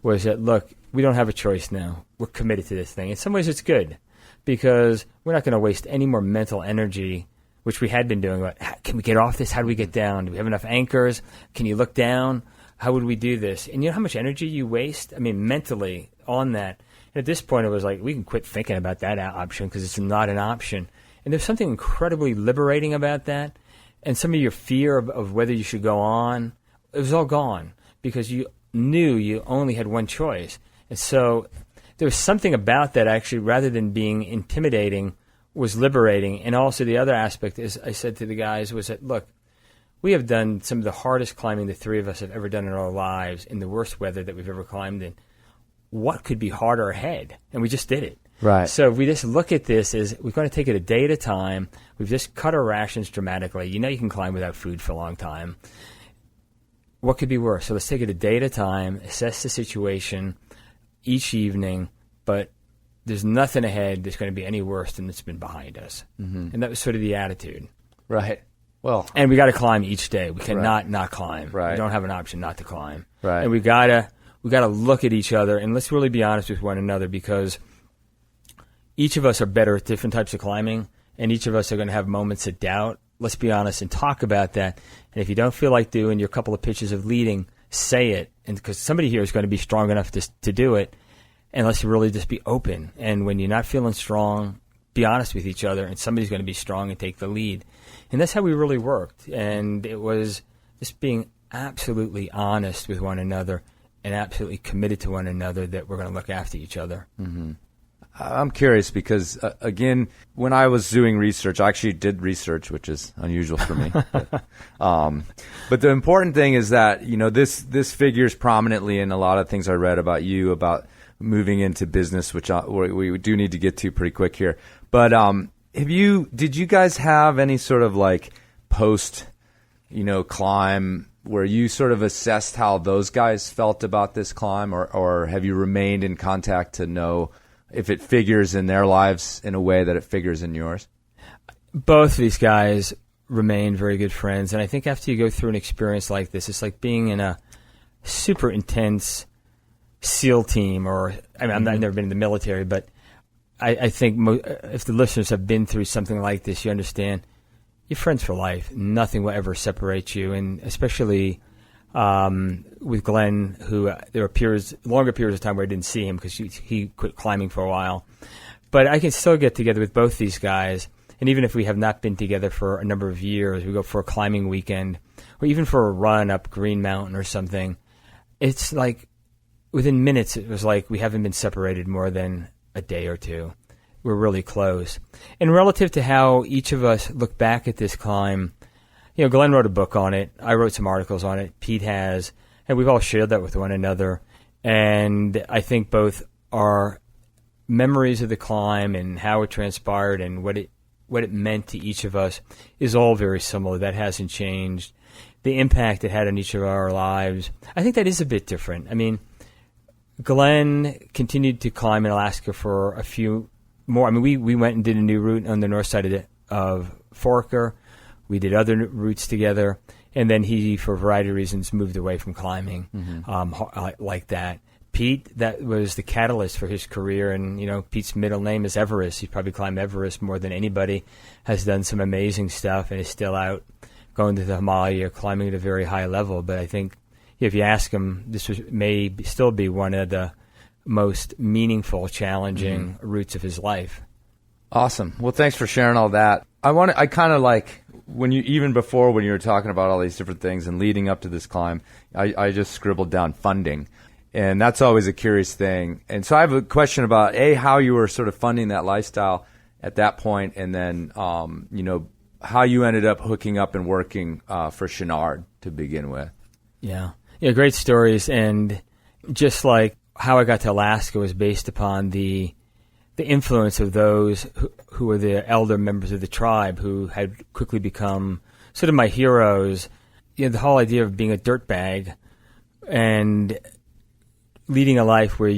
was that, look, we don't have a choice now. We're committed to this thing. In some ways, it's good because we're not going to waste any more mental energy, which we had been doing. Can we get off this? How do we get down? Do we have enough anchors? Can you look down? how would we do this? And you know how much energy you waste? I mean, mentally on that. And at this point, it was like, we can quit thinking about that option because it's not an option. And there's something incredibly liberating about that. And some of your fear of whether you should go on, it was all gone because you knew you only had one choice. And so there was something about that actually, rather than being intimidating, was liberating. And also the other aspect is, I said to the guys, was that, look, we have done some of the hardest climbing the three of us have ever done in our lives in the worst weather that we've ever climbed in. What could be harder ahead? And we just did it. Right. So if we just look at this as we're going to take it a day at a time. We've just cut our rations dramatically. You know you can climb without food for a long time. What could be worse? So let's take it a day at a time, assess the situation each evening, but there's nothing ahead that's going to be any worse than that's been behind us. Mm-hmm. And that was sort of the attitude. Right. Well, and we got to climb each day. We cannot not climb. Right. We don't have an option not to climb. Right. And we got to look at each other, and let's really be honest with one another, because each of us are better at different types of climbing, and each of us are going to have moments of doubt. Let's be honest and talk about that. And if you don't feel like doing your couple of pitches of leading, say it, and because somebody here is going to be strong enough to do it. And let's really just be open. And when you're not feeling strong, be honest with each other, and somebody's going to be strong and take the lead. And that's how we really worked. And it was just being absolutely honest with one another and absolutely committed to one another that we're going to look after each other. Mm-hmm. I'm curious because, again, when I was doing research, I actually did research, which is unusual for me. But the important thing is that, you know, this figures prominently in a lot of things I read about you, about moving into business, which we do need to get to pretty quick here. But did you guys have any sort of like post, climb where you sort of assessed how those guys felt about this climb, or have you remained in contact to know if it figures in their lives in a way that it figures in yours? Both of these guys remained very good friends. And I think after you go through an experience like this, it's like being in a super intense SEAL team, I've never been in the military, but I think if the listeners have been through something like this, you understand you're friends for life. Nothing will ever separate you. And especially with Glenn, who there were longer periods of time where I didn't see him because he quit climbing for a while. But I can still get together with both these guys. And even if we have not been together for a number of years, we go for a climbing weekend or even for a run up Green Mountain or something. It's like within minutes, it was like we haven't been separated more than a day or two. We're really close. And relative to how each of us look back at this climb, Glenn wrote a book on it. I wrote some articles on it. Pete has. And we've all shared that with one another. And I think both our memories of the climb and how it transpired and what it meant to each of us is all very similar. That hasn't changed. The impact it had on each of our lives, I think that is a bit different. I mean, Glenn continued to climb in Alaska for a few more. I mean, we went and did a new route on the north side of Forker. We did other routes together. And then he, for a variety of reasons, moved away from climbing like that. Pete, that was the catalyst for his career. And, Pete's middle name is Everest. He's probably climbed Everest more than anybody, has done some amazing stuff, and is still out going to the Himalaya, climbing at a very high level. But I think if you ask him, this may still be one of the most meaningful, challenging routes of his life. Awesome. Well, thanks for sharing all that. I kind of like when you were talking about all these different things and leading up to this climb, I just scribbled down funding. And that's always a curious thing. And so I have a question about, how you were sort of funding that lifestyle at that point, and then, how you ended up hooking up and working for Chenard to begin with. Yeah, great stories. And just like how I got to Alaska was based upon the influence of those who were the elder members of the tribe who had quickly become sort of my heroes. The whole idea of being a dirtbag and leading a life where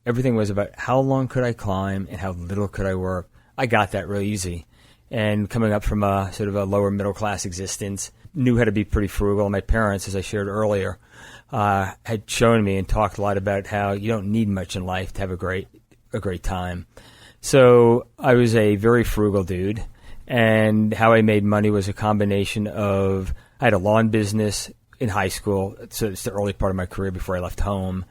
everything was about how long could I climb and how little could I work. I got that real easy. And coming up from a sort of a lower middle class existence, knew how to be pretty frugal. My parents, as I shared earlier, had shown me and talked a lot about how you don't need much in life to have a great time. So I was a very frugal dude, and how I made money was a combination of, I had a lawn business in high school. So it's the early part of my career before I left home.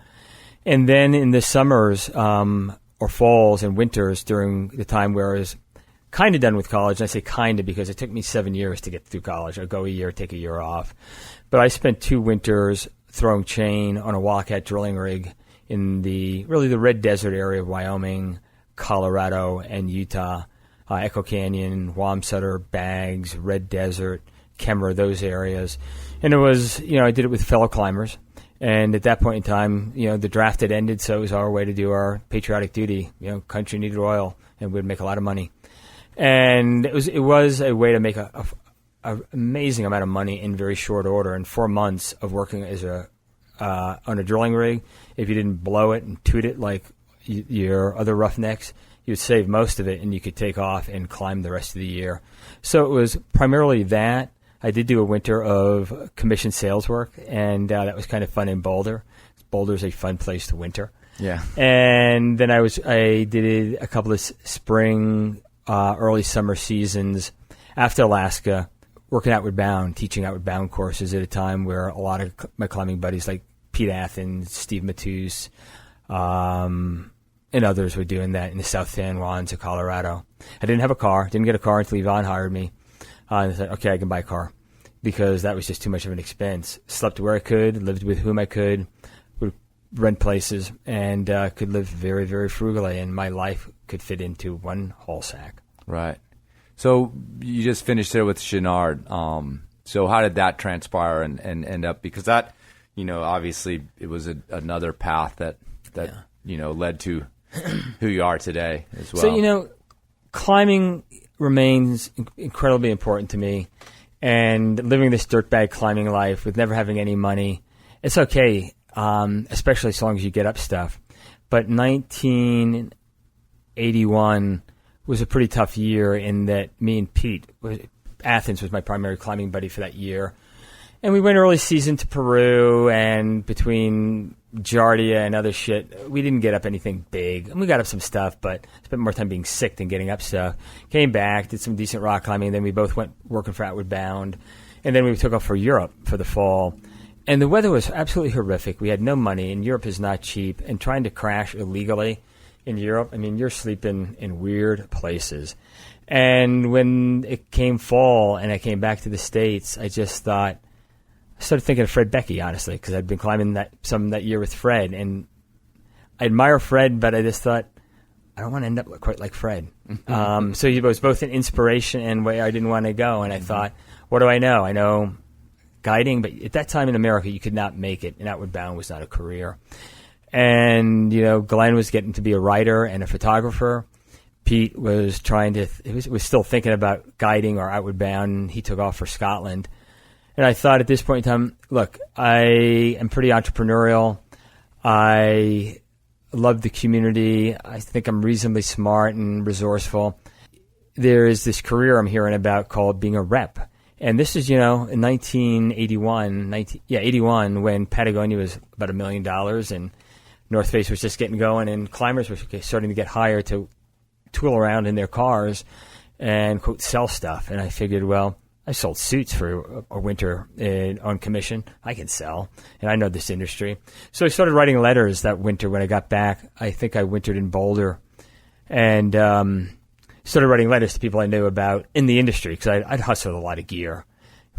And then in the summers or falls and winters during the time where I was kind of done with college, and I say kind of because it took me 7 years to get through college. I'd go a year, take a year off. But I spent 2 winters throwing chain on a wildcat drilling rig in the Red Desert area of Wyoming, Colorado, and Utah. Echo Canyon, Wamsutter, Baggs, Red Desert, Kemmerer, those areas. And it was, I did it with fellow climbers. And at that point in time, the draft had ended, so it was our way to do our patriotic duty. Country needed oil, and we'd make a lot of money. And it was a way to make an amazing amount of money in very short order. In 4 months of working as on a drilling rig, if you didn't blow it and toot it like your other roughnecks, you would save most of it, and you could take off and climb the rest of the year. So it was primarily that. I did do a winter of commission sales work, and that was kind of fun in Boulder. Boulder's a fun place to winter. Yeah. And then I did a couple of spring, early summer seasons after Alaska, working Outward Bound, teaching Outward Bound courses at a time where a lot of my climbing buddies like Pete Athens, Steve Matus, and others were doing that in the South San Juans of Colorado. I didn't have a car. Didn't get a car until Yvonne hired me. And I said, okay, I can buy a car because that was just too much of an expense. Slept where I could, lived with whom I could, would rent places, and could live very, very frugally, and my life could fit into one haul sack. Right. So you just finished there with Chenard. So how did that transpire and end up? Because that, obviously it was another path that led to who you are today as well. So, climbing remains incredibly important to me. And living this dirtbag climbing life with never having any money, it's okay, especially as long as you get up stuff. But 1981 was a pretty tough year in that me and Pete, Athens was my primary climbing buddy for that year. And we went early season to Peru, and between Giardia and other shit, we didn't get up anything big. And we got up some stuff, but spent more time being sick than getting up stuff. Came back, did some decent rock climbing, and then we both went working for Outward Bound. And then we took off for Europe for the fall. And the weather was absolutely horrific. We had no money, and Europe is not cheap. And trying to crash illegally in Europe, you're sleeping in weird places. And when it came fall and I came back to the States, I just thought, I started thinking of Fred Beckey, honestly, because I'd been climbing some that year with Fred, and I admire Fred, but I just thought, I don't want to end up quite like Fred. So he was both an inspiration and where I didn't want to go, and I thought, what do I know? I know guiding, but at that time in America, you could not make it, and Outward Bound was not a career. And, Glenn was getting to be a writer and a photographer. Pete was was still thinking about guiding or Outward Bound, and he took off for Scotland. And I thought at this point in time, look, I am pretty entrepreneurial. I love the community. I think I'm reasonably smart and resourceful. There is this career I'm hearing about called being a rep. And this is, in 1981, when Patagonia was about $1 million and North Face was just getting going and climbers were starting to get hired to tool around in their cars and, quote, sell stuff. And I figured, well, I sold suits for a winter on commission. I can sell, and I know this industry. So I started writing letters that winter when I got back. I think I wintered in Boulder, and started writing letters to people I knew about in the industry because I'd hustled a lot of gear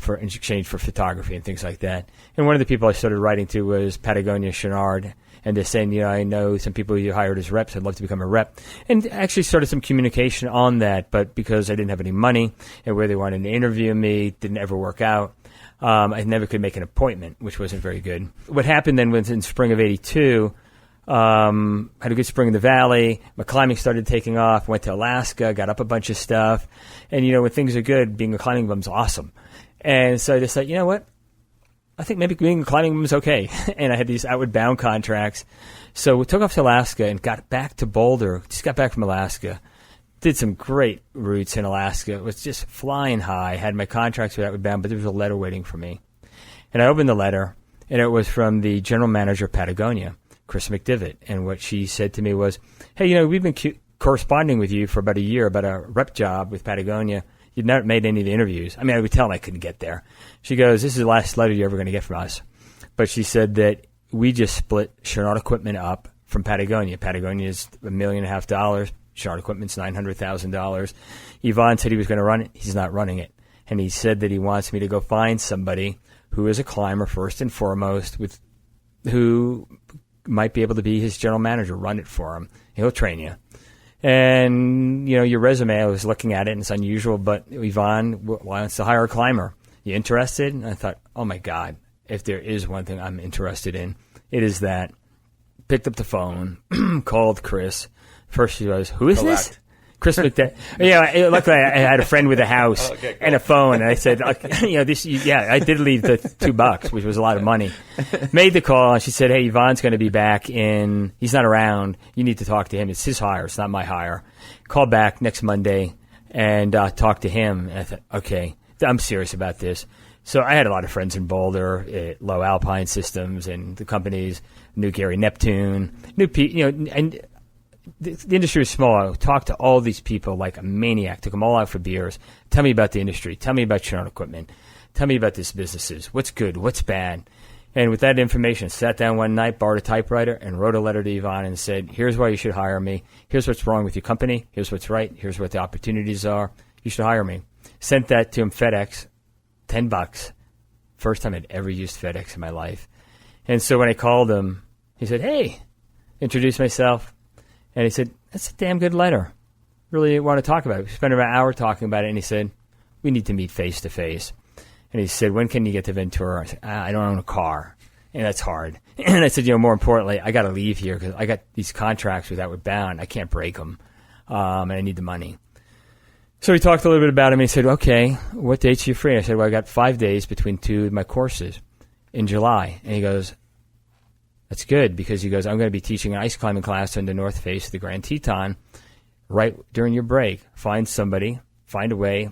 in exchange for photography and things like that. And one of the people I started writing to was Patagonia Chenard, and they're saying, I know some people you hired as reps. I'd love to become a rep. And actually started some communication on that, but because I didn't have any money and where they wanted to interview me didn't ever work out, I never could make an appointment, which wasn't very good. What happened then was in spring of 82, had a good spring in the valley. My climbing started taking off, went to Alaska, got up a bunch of stuff. And, when things are good, being a climbing bum is awesome. And so I decided, you know what? I think maybe being a climbing bum is okay. And I had these Outward Bound contracts. So we took off to Alaska and got back to Boulder. Just got back from Alaska. Did some great routes in Alaska. It was just flying high. Had my contracts with Outward Bound, but there was a letter waiting for me. And I opened the letter, and it was from the general manager of Patagonia, Chris McDivitt. And what she said to me was, hey, we've been corresponding with you for about a year about a rep job with Patagonia. You'd never made any of the interviews. I mean, I would tell him I couldn't get there. She goes, this is the last letter you're ever going to get from us. But she said that we just split Chouinard Equipment up from Patagonia. Patagonia is $1.5 million. Chouinard Equipment's $900,000. Yvon said he was going to run it. He's not running it. And he said that he wants me to go find somebody who is a climber first and foremost, who might be able to be his general manager, run it for him. He'll train you. And, your resume, I was looking at it, and it's unusual, but Yvon wants to hire a climber. You interested? And I thought, oh, my God, if there is one thing I'm interested in, it is that. Picked up the phone, called Chris. First she goes, who is this? Chris looked at, luckily I had a friend with a house and a phone, and I said, I did leave the $2, which was a lot of money. Made the call, and she said, hey, Yvon's going to be back he's not around. You need to talk to him. It's his hire. It's not my hire. Call back next Monday and talk to him. And I thought, okay, I'm serious about this. So I had a lot of friends in Boulder, at Low Alpine Systems, and the companies, New Gary Neptune, and the industry was small. I talked to all these people like a maniac, took them all out for beers. Tell me about the industry. Tell me about Chouinard Equipment. Tell me about these businesses. What's good? What's bad? And with that information, sat down one night, borrowed a typewriter, and wrote a letter to Yvon and said, here's why you should hire me. Here's what's wrong with your company. Here's what's right. Here's what the opportunities are. You should hire me. Sent that to him, FedEx, $10. First time I'd ever used FedEx in my life. And so when I called him, he said, hey, introduced myself. And he said, that's a damn good letter. Really want to talk about it. We spent about an hour talking about it, and he said, we need to meet face-to-face. And he said, when can you get to Ventura? I said, I don't own a car, and that's hard. And I said, more importantly, I got to leave here because I got these contracts with Outward Bound. I can't break them, and I need the money. So we talked a little bit about him, and he said, okay, what dates are you free? And I said, well, I got 5 days between two of my courses in July. And he goes, that's good, because he goes, I'm going to be teaching an ice climbing class on the north face of the Grand Teton right during your break. Find somebody, find a way,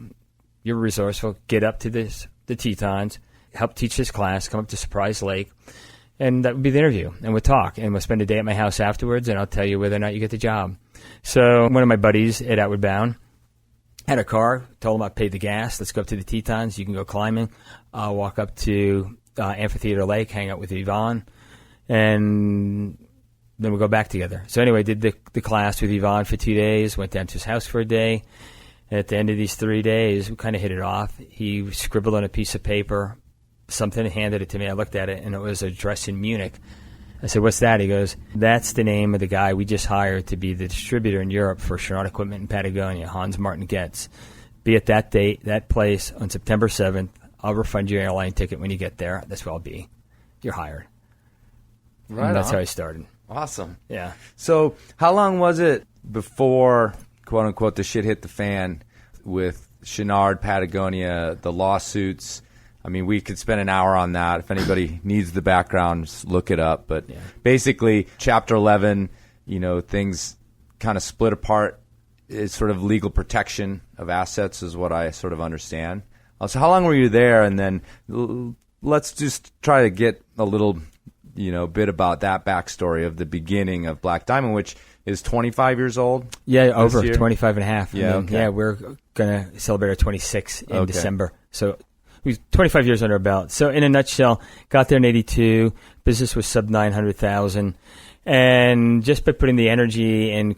you're resourceful, get up to the Tetons, help teach this class, come up to Surprise Lake, and that would be the interview. And we'll talk, and we'll spend a day at my house afterwards, and I'll tell you whether or not you get the job. So one of my buddies at Outward Bound had a car, told him I'd pay the gas, let's go up to the Tetons, you can go climbing. I'll walk up to Amphitheater Lake, hang out with Yvon, and then we'll go back together. So anyway, did the class with Yvon for 2 days, went down to his house for a day. And at the end of these 3 days, we kind of hit it off. He scribbled on a piece of paper something and handed it to me. I looked at it, and it was an address in Munich. I said, what's that? He goes, that's the name of the guy we just hired to be the distributor in Europe for Chouinard Equipment in Patagonia, Hans Martin Getz. Be at that date, that place, on September 7th. I'll refund your airline ticket when you get there. That's where I'll be. You're hired. Right, and that's how I started. Awesome. Yeah. So how long was it before, quote unquote, the shit hit the fan with Chouinard, Patagonia, the lawsuits? I mean, we could spend an hour on that. If anybody needs the background, just look it up. But basically, Chapter 11, things kind of split apart. It's sort of legal protection of assets is what I sort of understand. So how long were you there? And then let's just try to get a little bit about that backstory of the beginning of Black Diamond, which is 25 years old. Yeah, over 25 and a half. Yeah, Yeah, we're going to celebrate our 26th in December. So we've 25 years under our belt. So in a nutshell, got there in 82. Business was sub 900,000. And just by putting the energy and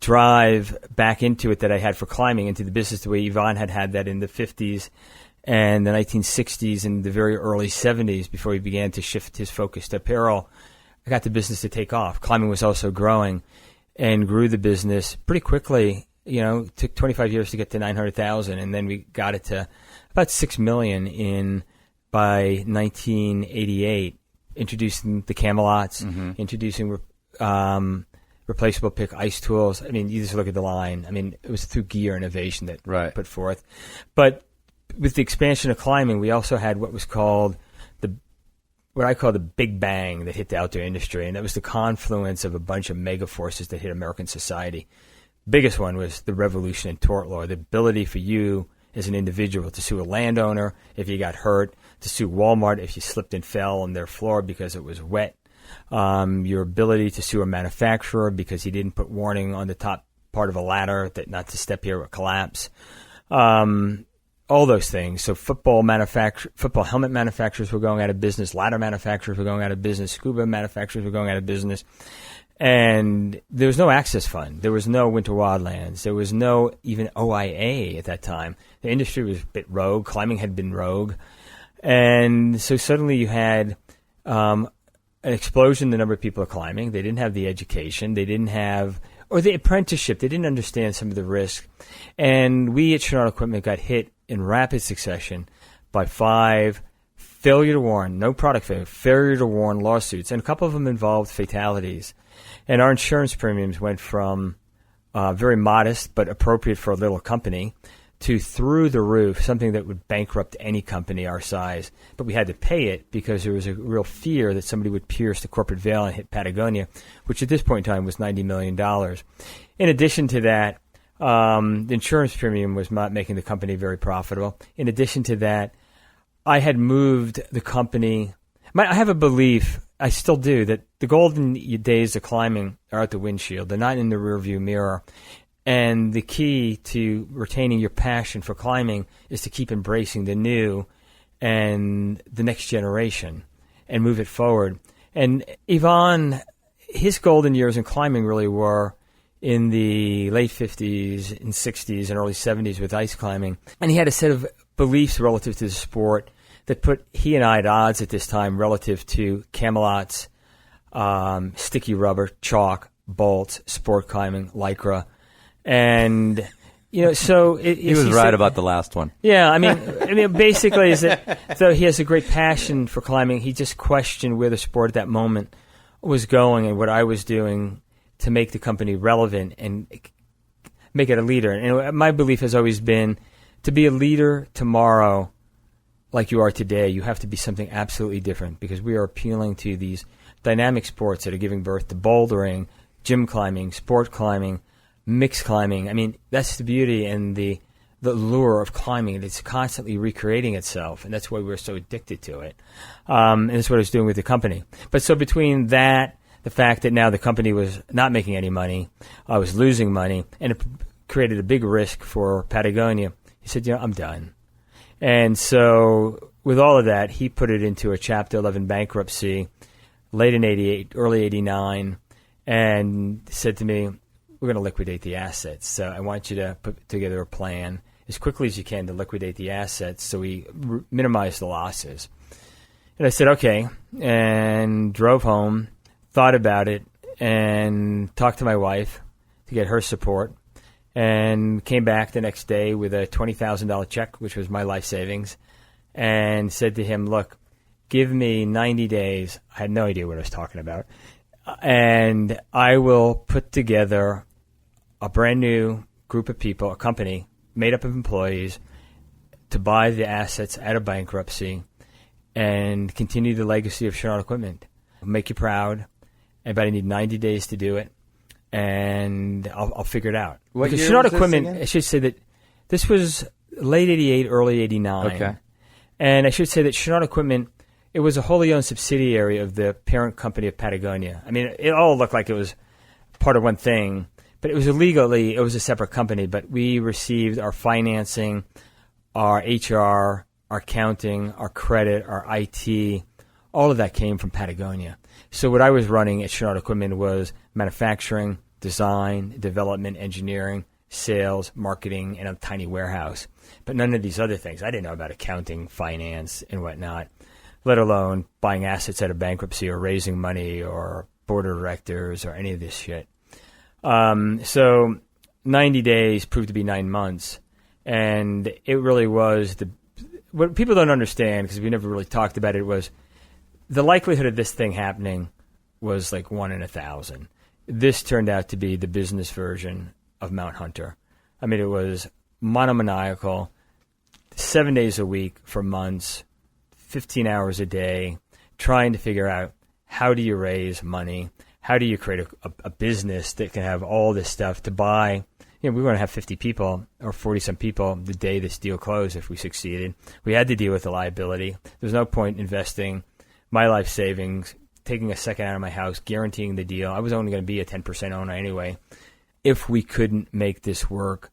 drive back into it that I had for climbing into the business the way Yvon had that in the 50s and the 1960s and the very early 70s before he began to shift his focus to apparel, I got the business to take off. Climbing was also growing and grew the business pretty quickly. It took 25 years to get to 900,000, and then we got it to about 6 million by 1988, introducing the Camelots, introducing replaceable pick ice tools. I mean, you just look at the line. I mean, it was through gear innovation that put forth. But with the expansion of climbing, we also had what was called what I call the Big Bang that hit the outdoor industry, and that was the confluence of a bunch of mega forces that hit American society. Biggest one was the revolution in tort law, the ability for you as an individual to sue a landowner if you got hurt, to sue Walmart if you slipped and fell on their floor because it was wet, your ability to sue a manufacturer because he didn't put warning on the top part of a ladder that not to step here would collapse. all those things. So football helmet manufacturers were going out of business, ladder manufacturers were going out of business, scuba manufacturers were going out of business. And there was no access fund. There was no Winter Wildlands. There was no even OIA at that time. The industry was a bit rogue. Climbing had been rogue. And so suddenly you had an explosion in the number of people climbing. They didn't have the education. They didn't have, or the apprenticeship. They didn't understand some of the risk. And we at Shannard Equipment got hit in rapid succession by 5 failure to warn, no product failure to warn lawsuits. And a couple of them involved fatalities. And our insurance premiums went from very modest but appropriate for a little company to through the roof, something that would bankrupt any company our size. But we had to pay it because there was a real fear that somebody would pierce the corporate veil and hit Patagonia, which at this point in time was $90 million. In addition to that, the insurance premium was not making the company very profitable. In addition to that, I had moved the company. I have a belief, I still do, that the golden days of climbing are out the windshield. They're not in the rearview mirror. And the key to retaining your passion for climbing is to keep embracing the new and the next generation and move it forward. And Yvon, his golden years in climbing really were in the late 50s and 60s and early 70s with ice climbing. And he had a set of beliefs relative to the sport that put he and I at odds at this time relative to Camelots, sticky rubber, chalk, bolts, sport climbing, Lycra. And, so... He was right about the last one. Yeah, I mean, basically is that though he has a great passion for climbing, he just questioned where the sport at that moment was going and what I was doing to make the company relevant and make it a leader. And my belief has always been to be a leader tomorrow like you are today, you have to be something absolutely different because we are appealing to these dynamic sports that are giving birth to bouldering, gym climbing, sport climbing, mixed climbing. I mean, that's the beauty and the lure of climbing. It's constantly recreating itself, and that's why we're so addicted to it. And that's what I was doing with the company. But so between that, the fact that now the company was not making any money, I was losing money, and it created a big risk for Patagonia, he said, I'm done. And so with all of that, he put it into a Chapter 11 bankruptcy late in 88, early 89, and said to me, we're going to liquidate the assets. So I want you to put together a plan as quickly as you can to liquidate the assets so we minimize the losses. And I said, okay, and drove home, thought about it, and talked to my wife to get her support, and came back the next day with a $20,000 check, which was my life savings, and said to him, look, give me 90 days. I had no idea what I was talking about. And I will put together a brand new group of people, a company made up of employees, to buy the assets out of bankruptcy and continue the legacy of Shannard Equipment. I'll make you proud, but I need 90 days to do it, and I'll figure it out. What because year Shannard was this Equipment, again? I should say that this was late 88, early 89. Okay. And I should say that Shannard Equipment, it was a wholly owned subsidiary of the parent company of Patagonia. I mean, it all looked like it was part of one thing, but it was illegally, it was a separate company. But we received our financing, our HR, our accounting, our credit, our IT, all of that came from Patagonia. So what I was running at Shannard Equipment was manufacturing, design, development, engineering, sales, marketing, and a tiny warehouse. But none of these other things. I didn't know about accounting, finance, and whatnot, let alone buying assets out of bankruptcy or raising money or board of directors or any of this shit. So 90 days proved to be 9 months. And it really was what people don't understand, because we never really talked about it, was the likelihood of this thing happening was like 1 in 1,000. This turned out to be the business version of Mount Hunter. I mean, it was monomaniacal, 7 days a week for months, 15 hours a day, trying to figure out how do you raise money, how do you create a business that can have all this stuff to buy. We were going to have 50 people or 40-some people the day this deal closed if we succeeded. We had to deal with the liability. There's no point investing my life savings, taking a second out of my house, guaranteeing the deal. I was only going to be a 10% owner anyway. If we couldn't make this work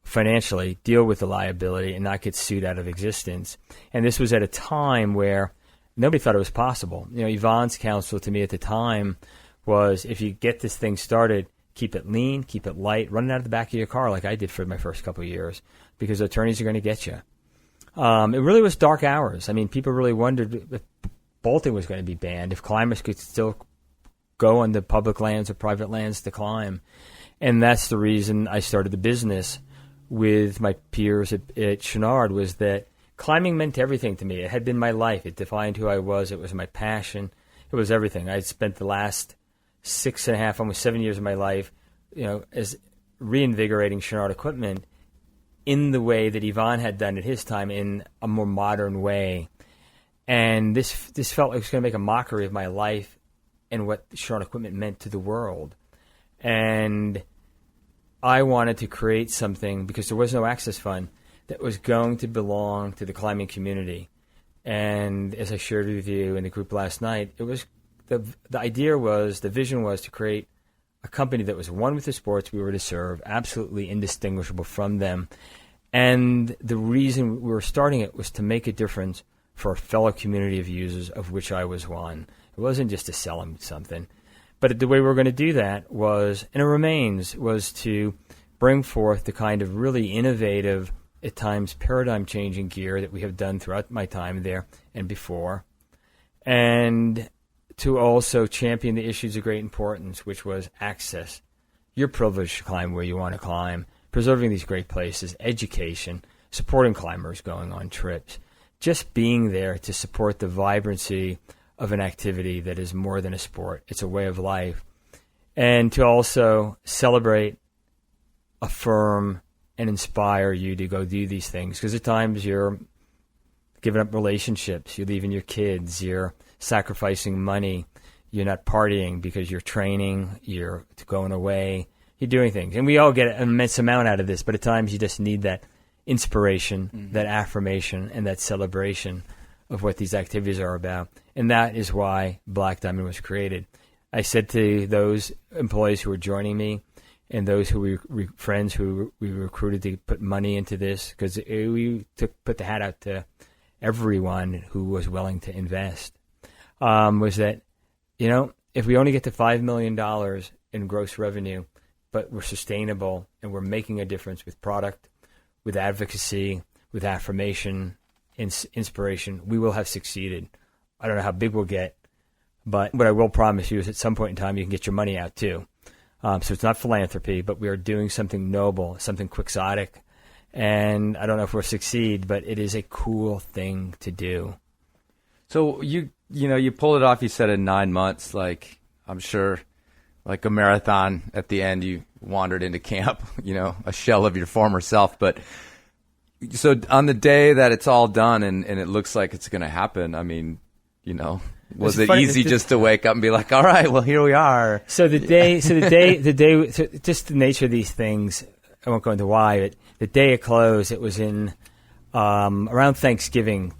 financially, deal with the liability, and not get sued out of existence. And this was at a time where nobody thought it was possible. Yvonne's counsel to me at the time was, if you get this thing started, keep it lean, keep it light, run it out of the back of your car like I did for my first couple of years, because attorneys are going to get you. It really was dark hours. I mean, people really wondered if bolting was going to be banned, if climbers could still go on the public lands or private lands to climb. And that's the reason I started the business with my peers at Chenard, was that climbing meant everything to me. It had been my life. It defined who I was. It was my passion. It was everything. I spent the last 6.5, almost 7 years of my life, as reinvigorating Chenard equipment in the way that Yvonne had done at his time, in a more modern way. And this felt like it was going to make a mockery of my life and what Chenard equipment meant to the world. And I wanted to create something, because there was no access fund, that was going to belong to the climbing community. And as I shared with you in the group last night, it was the idea was, the vision was to create a company that was one with the sports we were to serve, absolutely indistinguishable from them. And the reason we were starting it was to make a difference for a fellow community of users, of which I was one. It wasn't just to sell them something. But the way we were going to do that was, and it remains, was to bring forth the kind of really innovative, at times paradigm-changing gear that we have done throughout my time there and before, and to also champion the issues of great importance, which was access. You're privileged to climb where you want to climb, preserving these great places, education, supporting climbers going on trips, just being there to support the vibrancy of an activity that is more than a sport. It's a way of life. And to also celebrate, affirm, and inspire you to go do these things. Because at times you're giving up relationships, you're leaving your kids, you're sacrificing money, you're not partying because you're training, you're going away, you're doing things. And we all get an immense amount out of this, but at times you just need that inspiration, that affirmation, and that celebration of what these activities are about. And that is why Black Diamond was created. I said to those employees who were joining me, and those who we friends who we recruited to put money into this, because we put the hat out to everyone who was willing to invest, was that, if we only get to $5 million in gross revenue, but we're sustainable and we're making a difference with product, with advocacy, with affirmation, inspiration, we will have succeeded. I don't know how big we'll get, but what I will promise you is at some point in time you can get your money out too. So it's not philanthropy, but we are doing something noble, something quixotic. And I don't know if we'll succeed, but it is a cool thing to do. So you pulled it off, you said, in 9 months. Like, I'm sure, like a marathon at the end, you wandered into camp, a shell of your former self. But so on the day that it's all done and it looks like it's going to happen, I mean, was it easy just to wake up and be like, all right, well, here we are? So just the nature of these things, I won't go into why, but the day it closed, it was in around Thanksgiving,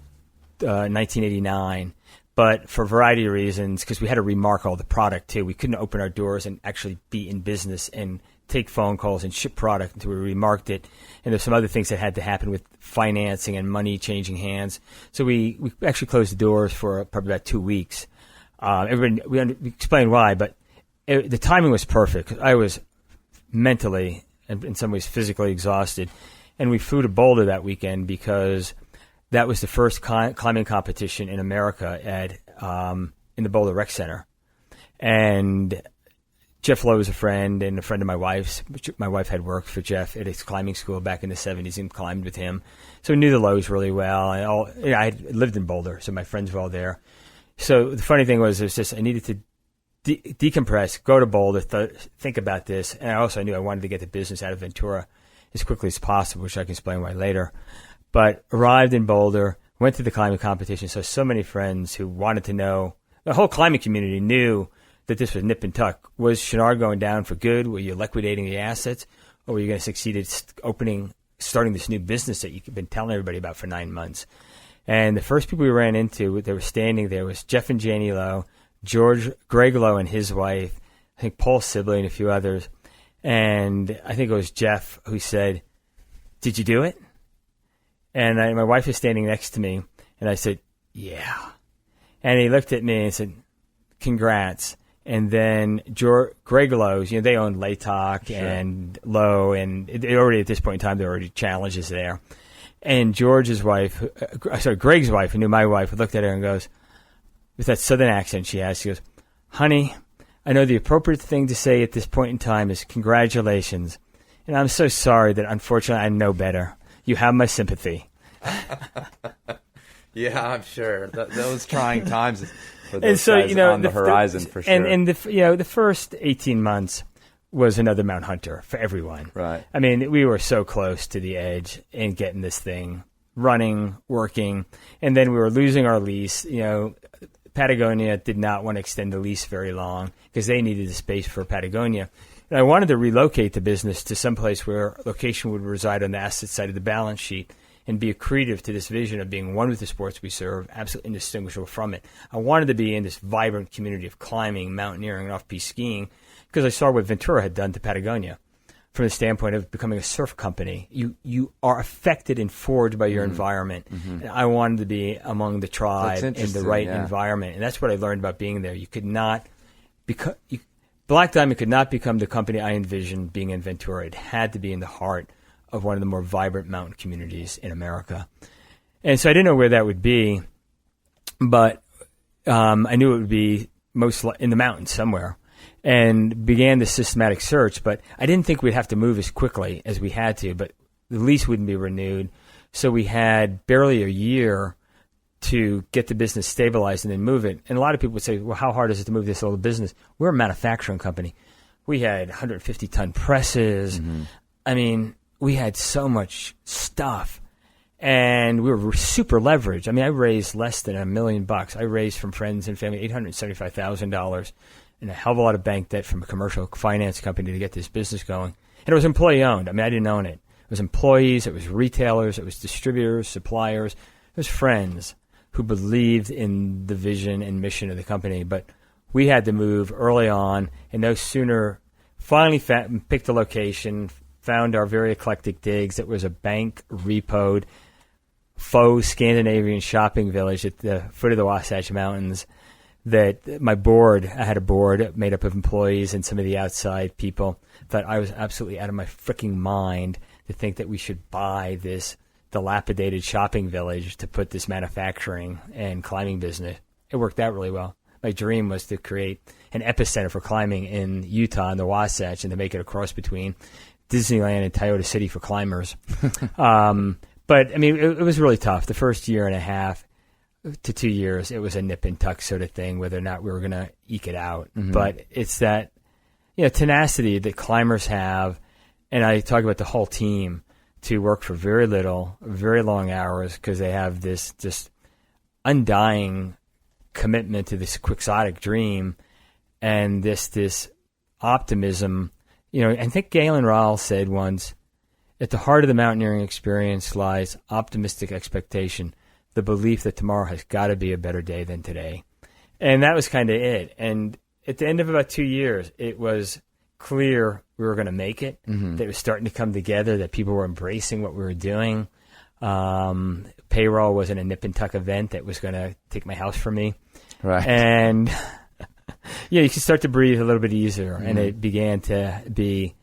1989. But for a variety of reasons, because we had to remark all the product too. We couldn't open our doors and actually be in business and take phone calls and ship product until we remarked it. And there's some other things that had to happen with financing and money changing hands. So we actually closed the doors for probably about 2 weeks. We explained why, but the timing was perfect. I was mentally and in some ways physically exhausted. And we flew to Boulder that weekend because that was the first climbing competition in America in the Boulder Rec Center. And Jeff Lowe was a friend and a friend of my wife's. My wife had worked for Jeff at his climbing school back in the 70s and climbed with him. So we knew the Lowe's really well. I had lived in Boulder, so my friends were all there. So the funny thing was I needed to decompress, go to Boulder, think about this. And I also knew I wanted to get the business out of Ventura as quickly as possible, which I can explain why later. But arrived in Boulder, went to the climbing competition. So many friends who wanted to know, the whole climbing community knew that this was nip and tuck. Was Chenard going down for good? Were you liquidating the assets? Or were you going to succeed at starting this new business that you've been telling everybody about for 9 months? And the first people we ran into that were standing there was Jeff and Janie Lowe, Greg Lowe and his wife, I think Paul Sibley and a few others. And I think it was Jeff who said, "Did you do it?" And my wife is standing next to me, and I said, "Yeah." And he looked at me and said, "Congrats." And then Greg Lowe's, they own Laytok and Lowe, and already at this point in time, there were already challenges there. And Greg's wife, who knew my wife, looked at her and goes, with that southern accent she has, she goes, "Honey, I know the appropriate thing to say at this point in time is congratulations. And I'm so sorry that unfortunately I know better. You have my sympathy." Yeah, I'm sure. Those trying times for those and so, guys on the horizon for sure. And the first 18 months was another Mount Hunter for everyone. Right. I mean, we were so close to the edge in getting this thing running, working, and then we were losing our lease. Patagonia did not want to extend the lease very long because they needed the space for Patagonia. And I wanted to relocate the business to someplace where location would reside on the asset side of the balance sheet and be accretive to this vision of being one with the sports we serve, absolutely indistinguishable from it. I wanted to be in this vibrant community of climbing, mountaineering, and off-piste skiing because I saw what Ventura had done to Patagonia from the standpoint of becoming a surf company. You are affected and forged by your environment. Mm-hmm. And I wanted to be among the tribe in the right environment. And that's what I learned about being there. You could not Black Diamond could not become the company I envisioned being in Ventura. It had to be in the heart of one of the more vibrant mountain communities in America. And so I didn't know where that would be, but I knew it would be in the mountains somewhere, and began the systematic search. But I didn't think we'd have to move as quickly as we had to, but the lease wouldn't be renewed. So we had barely a year to get the business stabilized and then move it. And a lot of people would say, well, how hard is it to move this little business? We're a manufacturing company. We had 150-ton presses. Mm-hmm. I mean, we had so much stuff, and we were super leveraged. I mean, I raised less than $1 million. I raised from friends and family $875,000 and a hell of a lot of bank debt from a commercial finance company to get this business going. And it was employee-owned. I mean, I didn't own it. It was employees, it was retailers, it was distributors, suppliers, it was friends who believed in the vision and mission of the company. But we had to move early on, and no sooner finally picked a location, found our very eclectic digs. It was a bank repoed faux Scandinavian shopping village at the foot of the Wasatch Mountains that I had a board made up of employees and some of the outside people, thought I was absolutely out of my freaking mind to think that we should buy this dilapidated shopping village to put this manufacturing and climbing business. It worked out really well. My dream was to create an epicenter for climbing in Utah in the Wasatch and to make it a cross between Disneyland and Toyota City for climbers. But, I mean, it was really tough. The first year and a half to 2 years, it was a nip and tuck sort of thing, whether or not we were going to eke it out. Mm-hmm. But it's that tenacity that climbers have, and I talk about the whole team, to work for very little, very long hours, because they have this just undying commitment to this quixotic dream and this optimism. I think Galen Rowell said once, at the heart of the mountaineering experience lies optimistic expectation, the belief that tomorrow has got to be a better day than today. And that was kind of it. And at the end of about 2 years, it was clear we were going to make it, that it was starting to come together, that people were embracing what we were doing. Payroll wasn't a nip and tuck event that was going to take my house from me. Right. And you could start to breathe a little bit easier, and it began to be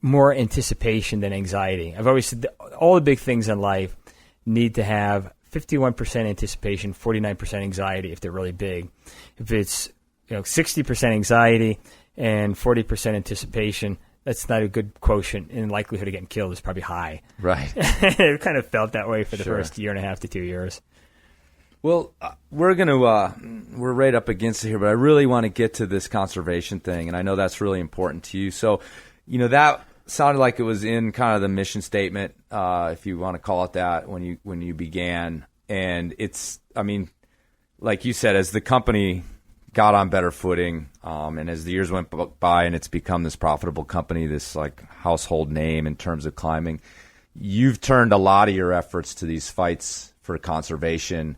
more anticipation than anxiety. I've always said that all the big things in life need to have 51% anticipation, 49% anxiety if they're really big. If it's 60% anxiety and 40% anticipation, that's not a good quotient, and the likelihood of getting killed is probably high. Right. It kind of felt that way for the first year and a half to 2 years. Well, we're right up against it here, but I really want to get to this conservation thing, and I know that's really important to you. So, that sounded like it was in kind of the mission statement, if you want to call it that, when you began. And it's, I mean, like you said, as the company got on better footing, and as the years went by and it's become this profitable company, this like household name in terms of climbing, you've turned a lot of your efforts to these fights for conservation.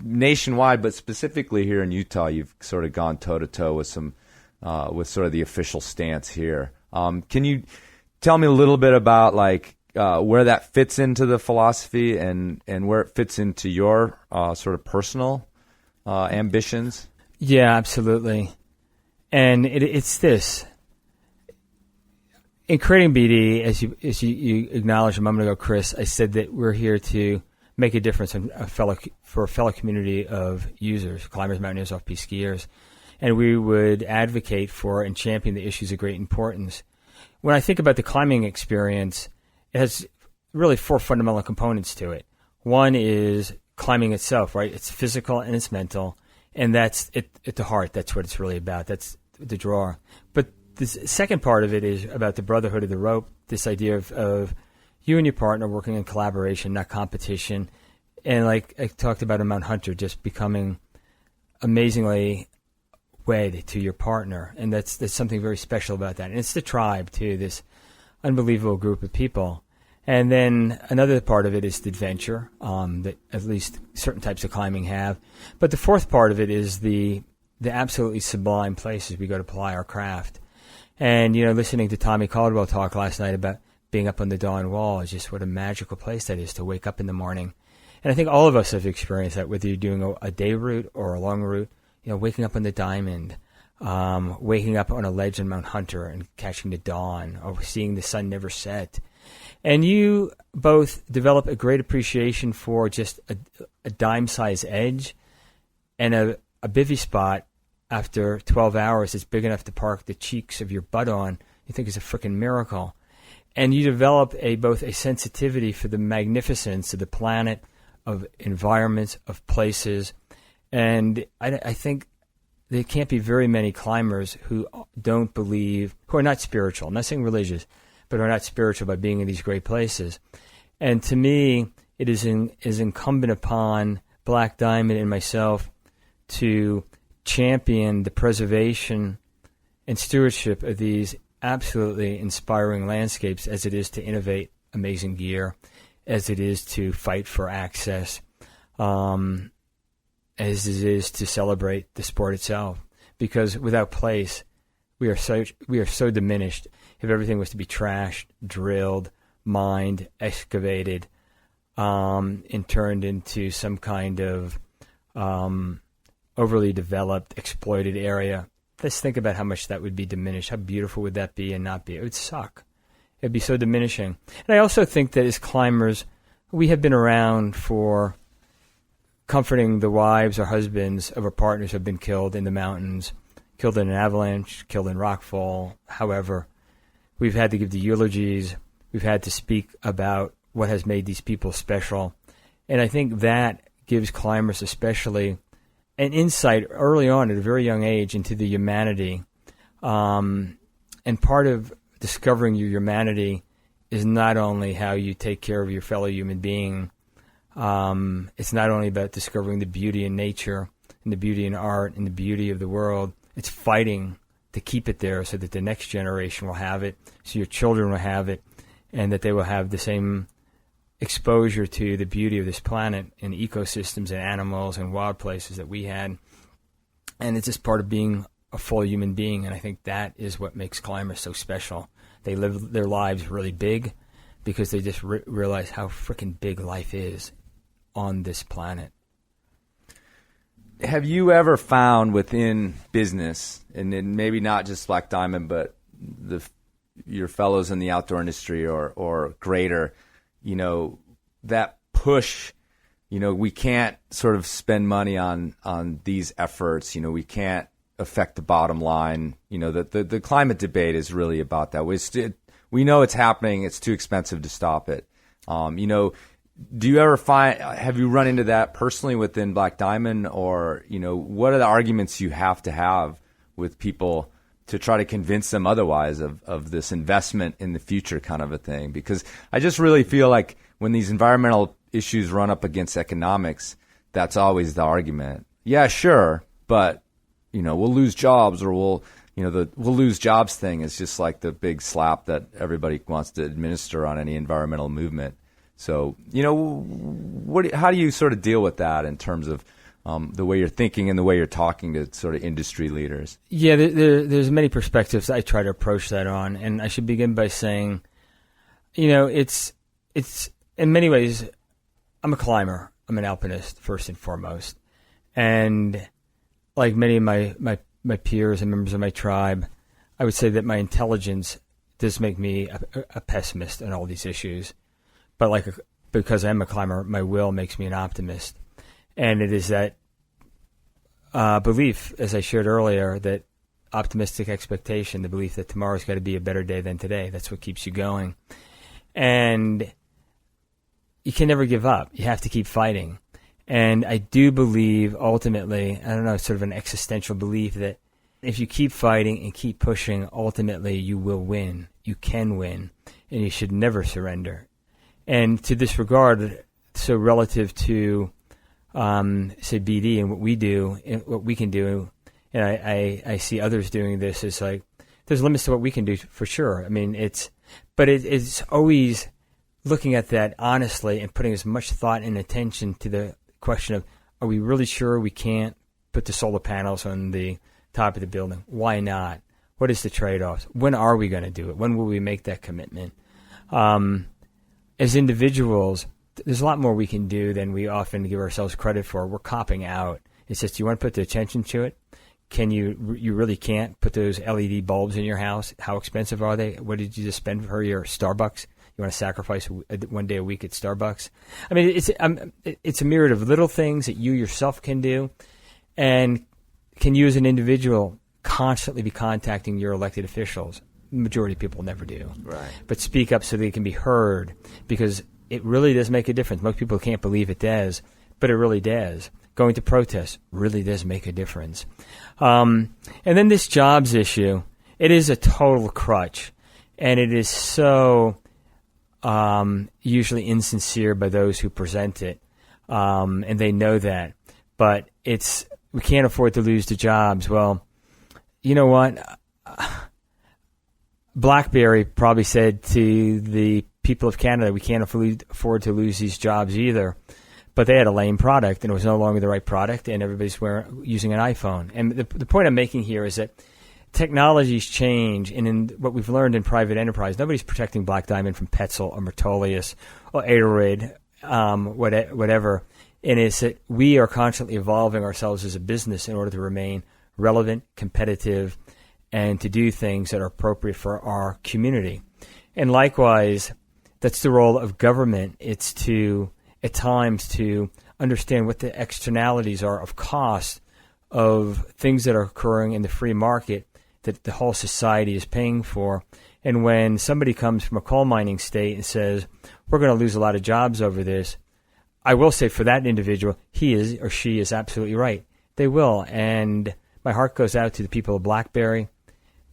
Nationwide, but specifically here in Utah, you've sort of gone toe-to-toe with with sort of the official stance here. Can you tell me a little bit about like where that fits into the philosophy and where it fits into your sort of personal ambitions? Yeah, absolutely. And it's this. In creating BD, as you acknowledged a moment ago, Chris, I said that we're here to make a difference for a fellow community of users, climbers, mountaineers, off-piste skiers. And we would advocate for and champion the issues of great importance. When I think about the climbing experience, it has really 4 fundamental components to it. One is climbing itself, right? It's physical and it's mental. And that's it at the heart. That's what it's really about. That's the draw. But the second part of it is about the brotherhood of the rope, this idea of you and your partner working in collaboration, not competition. And like I talked about in Mount Hunter, just becoming amazingly wed to your partner. And that's something very special about that. And it's the tribe, too, this unbelievable group of people. And then another part of it is the adventure that at least certain types of climbing have. But the fourth part of it is the absolutely sublime places we go to apply our craft. And, listening to Tommy Caldwell talk last night about being up on the Dawn Wall is just what a magical place that is to wake up in the morning. And I think all of us have experienced that, whether you're doing a day route or a long route, waking up on the Diamond, waking up on a ledge in Mount Hunter and catching the dawn, or seeing the sun never set. And you both develop a great appreciation for just a dime-size edge and a bivvy spot after 12 hours is big enough to park the cheeks of your butt on. You think it's a freaking miracle. And you develop both a sensitivity for the magnificence of the planet, of environments, of places. And I think there can't be very many climbers who don't believe, who are not spiritual. I'm not saying religious, but are not spiritual by being in these great places. And to me, it is incumbent upon Black Diamond and myself to champion the preservation and stewardship of these absolutely inspiring landscapes, as it is to innovate amazing gear, as it is to fight for access, as it is to celebrate the sport itself. Because without place, we are so diminished. If everything was to be trashed, drilled, mined, excavated, and turned into some kind of overly developed, exploited area, let's think about how much that would be diminished. How beautiful would that be and not be? It would suck. It would be so diminishing. And I also think that as climbers, we have been around for comforting the wives or husbands of our partners who have been killed in the mountains, killed in an avalanche, killed in rockfall. However, we've had to give the eulogies. We've had to speak about what has made these people special. And I think that gives climbers especially an insight early on at a very young age into the humanity. And part of discovering your humanity is not only how you take care of your fellow human being. It's not only about discovering the beauty in nature and the beauty in art and the beauty of the world. It's fighting to keep it there so that the next generation will have it, so your children will have it, and that they will have the same exposure to the beauty of this planet and ecosystems and animals and wild places that we had. And it's just part of being a full human being, and I think that is what makes climbers so special. They live their lives really big because they just realize how freaking big life is on this planet. Have you ever found within business, and maybe not just Black Diamond, but your fellows in the outdoor industry or greater, that push, we can't sort of spend money on these efforts, we can't affect the bottom line, the climate debate is really about that. We know it's happening, it's too expensive to stop it. Do you ever have you run into that personally within Black Diamond, or, what are the arguments you have to have with people to try to convince them otherwise of this investment in the future kind of a thing? Because I just really feel like when these environmental issues run up against economics, that's always the argument. Yeah, sure, but, we'll lose jobs, or we'll lose jobs thing is just like the big slap that everybody wants to administer on any environmental movement. So, how do you sort of deal with that in terms of the way you're thinking and the way you're talking to sort of industry leaders. Yeah, there's many perspectives I try to approach that on, and I should begin by saying, it's in many ways, I'm a climber. I'm an alpinist first and foremost, and like many of my peers and members of my tribe, I would say that my intelligence does make me a pessimist on all these issues, but because I'm a climber, my will makes me an optimist. And it is that belief, as I shared earlier, that optimistic expectation, the belief that tomorrow's got to be a better day than today. That's what keeps you going. And you can never give up. You have to keep fighting. And I do believe, ultimately, I don't know, it's sort of an existential belief that if you keep fighting and keep pushing, ultimately you will win. You can win. And you should never surrender. And to this regard, so relative to say BD and what we do and what we can do, and I see others doing this, is like there's limits to what we can do for sure. I mean, it's always looking at that honestly and putting as much thought and attention to the question of, are we really sure we can't put the solar panels on the top of the building? Why not? What is the trade-offs? When are we going to do it? When will we make that commitment? As individuals, there's a lot more we can do than we often give ourselves credit for. We're copping out. It's just, you want to put the attention to it? Can you really can't put those LED bulbs in your house? How expensive are they? What did you just spend for your Starbucks? You want to sacrifice one day a week at Starbucks? I mean, it's a myriad of little things that you yourself can do, and can you as an individual constantly be contacting your elected officials. The majority of people never do. Right. But speak up so they can be heard, because it really does make a difference. Most people can't believe it does, but it really does. Going to protests really does make a difference. And then this jobs issue, it is a total crutch, and it is so usually insincere by those who present it, and they know that. But we can't afford to lose the jobs. Well, you know what? BlackBerry probably said to the people of Canada, we can't afford to lose these jobs either. But they had a lame product, and it was no longer the right product, and everybody's using an iPhone. And the point I'm making here is that technologies change, and in what we've learned in private enterprise, nobody's protecting Black Diamond from Petzl or Metolius or Adroid, whatever. And it's that we are constantly evolving ourselves as a business in order to remain relevant, competitive, and to do things that are appropriate for our community. And likewise, that's the role of government. It's at times to understand what the externalities are of cost of things that are occurring in the free market that the whole society is paying for. And when somebody comes from a coal mining state and says, we're going to lose a lot of jobs over this, I will say for that individual, he is or she is absolutely right. They will. And my heart goes out to the people of BlackBerry,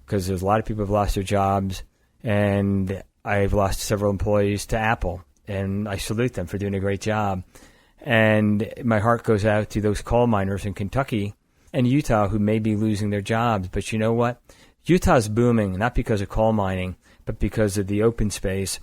because there's a lot of people who have lost their jobs, and I've lost several employees to Apple, and I salute them for doing a great job. And my heart goes out to those coal miners in Kentucky and Utah who may be losing their jobs. But you know what? Utah's booming, not because of coal mining, but because of the open space.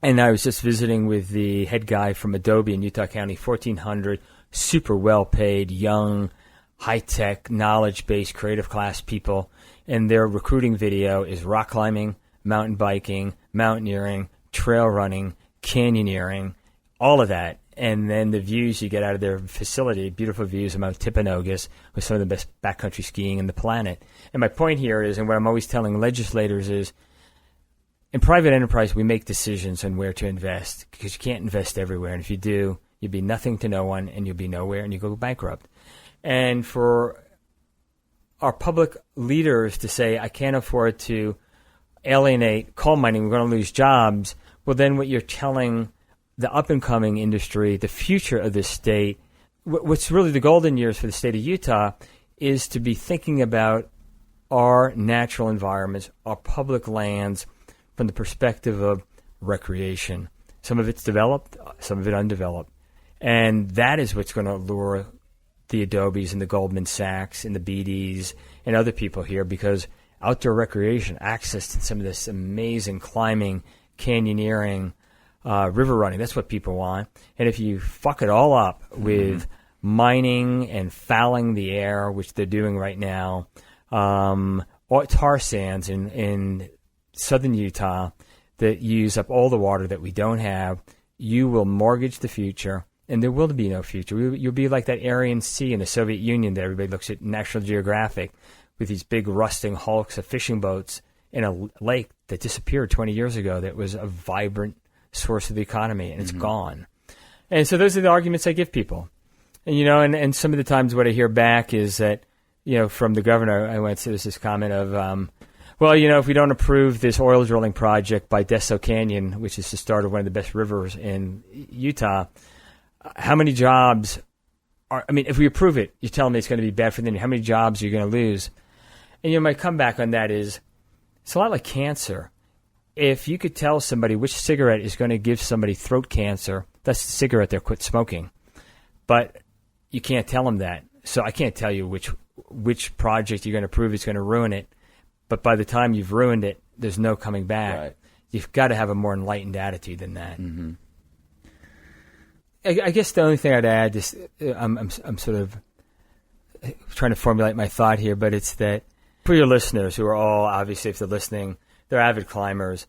And I was just visiting with the head guy from Adobe in Utah County, 1,400 super well-paid, young, high-tech, knowledge-based, creative class people. And their recruiting video is rock climbing, mountain biking, mountaineering, trail running, canyoneering, all of that. And then the views you get out of their facility, beautiful views of Mount Timpanogos with some of the best backcountry skiing in the planet. And my point here is, and what I'm always telling legislators is, in private enterprise, we make decisions on where to invest, because you can't invest everywhere. And if you do, you'll be nothing to no one, and you'll be nowhere, and you go bankrupt. And for our public leaders to say, I can't afford to alienate coal mining, we're going to lose jobs, well, then what you're telling the up-and-coming industry, the future of this state, what's really the golden years for the state of Utah, is to be thinking about our natural environments, our public lands, from the perspective of recreation. Some of it's developed, some of it undeveloped. And that is what's going to lure the Adobes and the Goldman Sachs and the BDs and other people here, because outdoor recreation, access to some of this amazing climbing, canyoneering, river running, that's what people want. And if you fuck it all up with mining and fouling the air, which they're doing right now, or tar sands in southern Utah that use up all the water that we don't have, you will mortgage the future, and there will be no future. You'll be like that Aryan Sea in the Soviet Union that everybody looks at National Geographic with these big rusting hulks of fishing boats in a lake that disappeared 20 years ago that was a vibrant source of the economy, and it's gone. And so those are the arguments I give people. And, and some of the times what I hear back is that, from the governor, I went to this comment of, if we don't approve this oil drilling project by Deso Canyon, which is the start of one of the best rivers in Utah, how many jobs if we approve it, you're telling me it's going to be bad for them. How many jobs are you going to lose? And, my comeback on that is, it's a lot like cancer. If you could tell somebody which cigarette is going to give somebody throat cancer, that's the cigarette they'll quit smoking. But you can't tell them that. So I can't tell you which project you're going to approve is going to ruin it. But by the time you've ruined it, there's no coming back. Right. You've got to have a more enlightened attitude than that. Mm-hmm. I guess the only thing I'd add is I'm sort of trying to formulate my thought here, but it's that for your listeners who are all, obviously, if they're listening, they're avid climbers.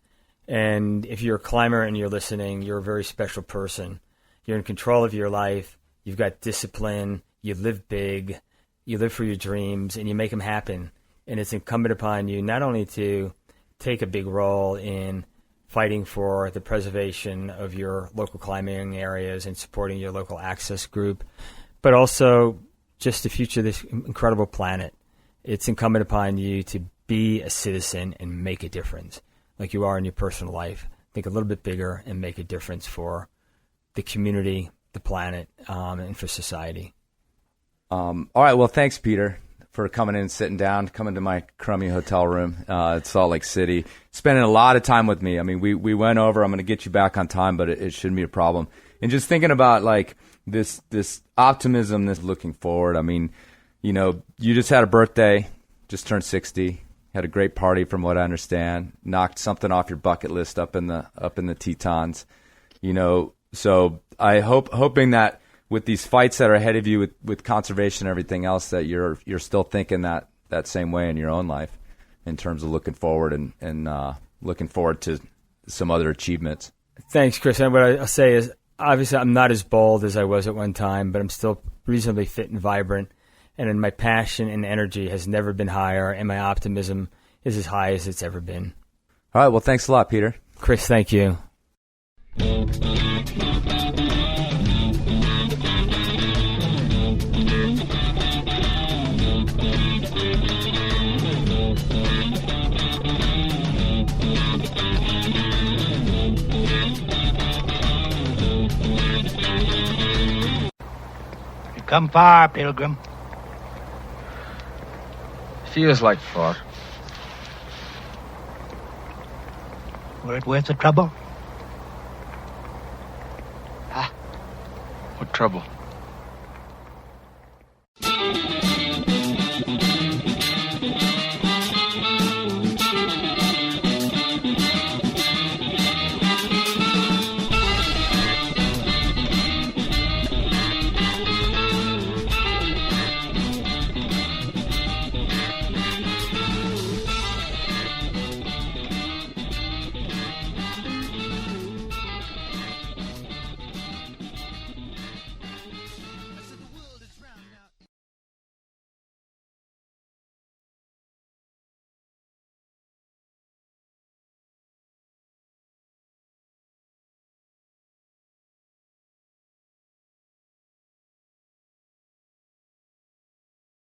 And if you're a climber and you're listening, you're a very special person. You're in control of your life. You've got discipline. You live big. You live for your dreams, and you make them happen. And it's incumbent upon you not only to take a big role in fighting for the preservation of your local climbing areas and supporting your local access group, but also just the future of this incredible planet. It's incumbent upon you to be a citizen and make a difference, like you are in your personal life. Think a little bit bigger and make a difference for the community, the planet, and for society. All right. Well, thanks, Peter, for coming in and sitting down, coming to my crummy hotel room at Salt Lake City, spending a lot of time with me. I mean, we went over. I'm going to get you back on time, but it shouldn't be a problem. And just thinking about like this optimism, this looking forward. I mean, you just had a birthday, just turned 60, had a great party from what I understand, knocked something off your bucket list up in the Tetons, So I hoping that with these fights that are ahead of you with conservation and everything else, that you're still thinking that same way in your own life in terms of looking forward and looking forward to some other achievements. Thanks, Chris. And what I'll say is, obviously, I'm not as bold as I was at one time, but I'm still reasonably fit and vibrant. And my passion and energy has never been higher, and my optimism is as high as it's ever been. All right. Well, thanks a lot, Peter. Chris, thank you. You've come far, Pilgrim. Feels like far. Were it worth the trouble? What trouble?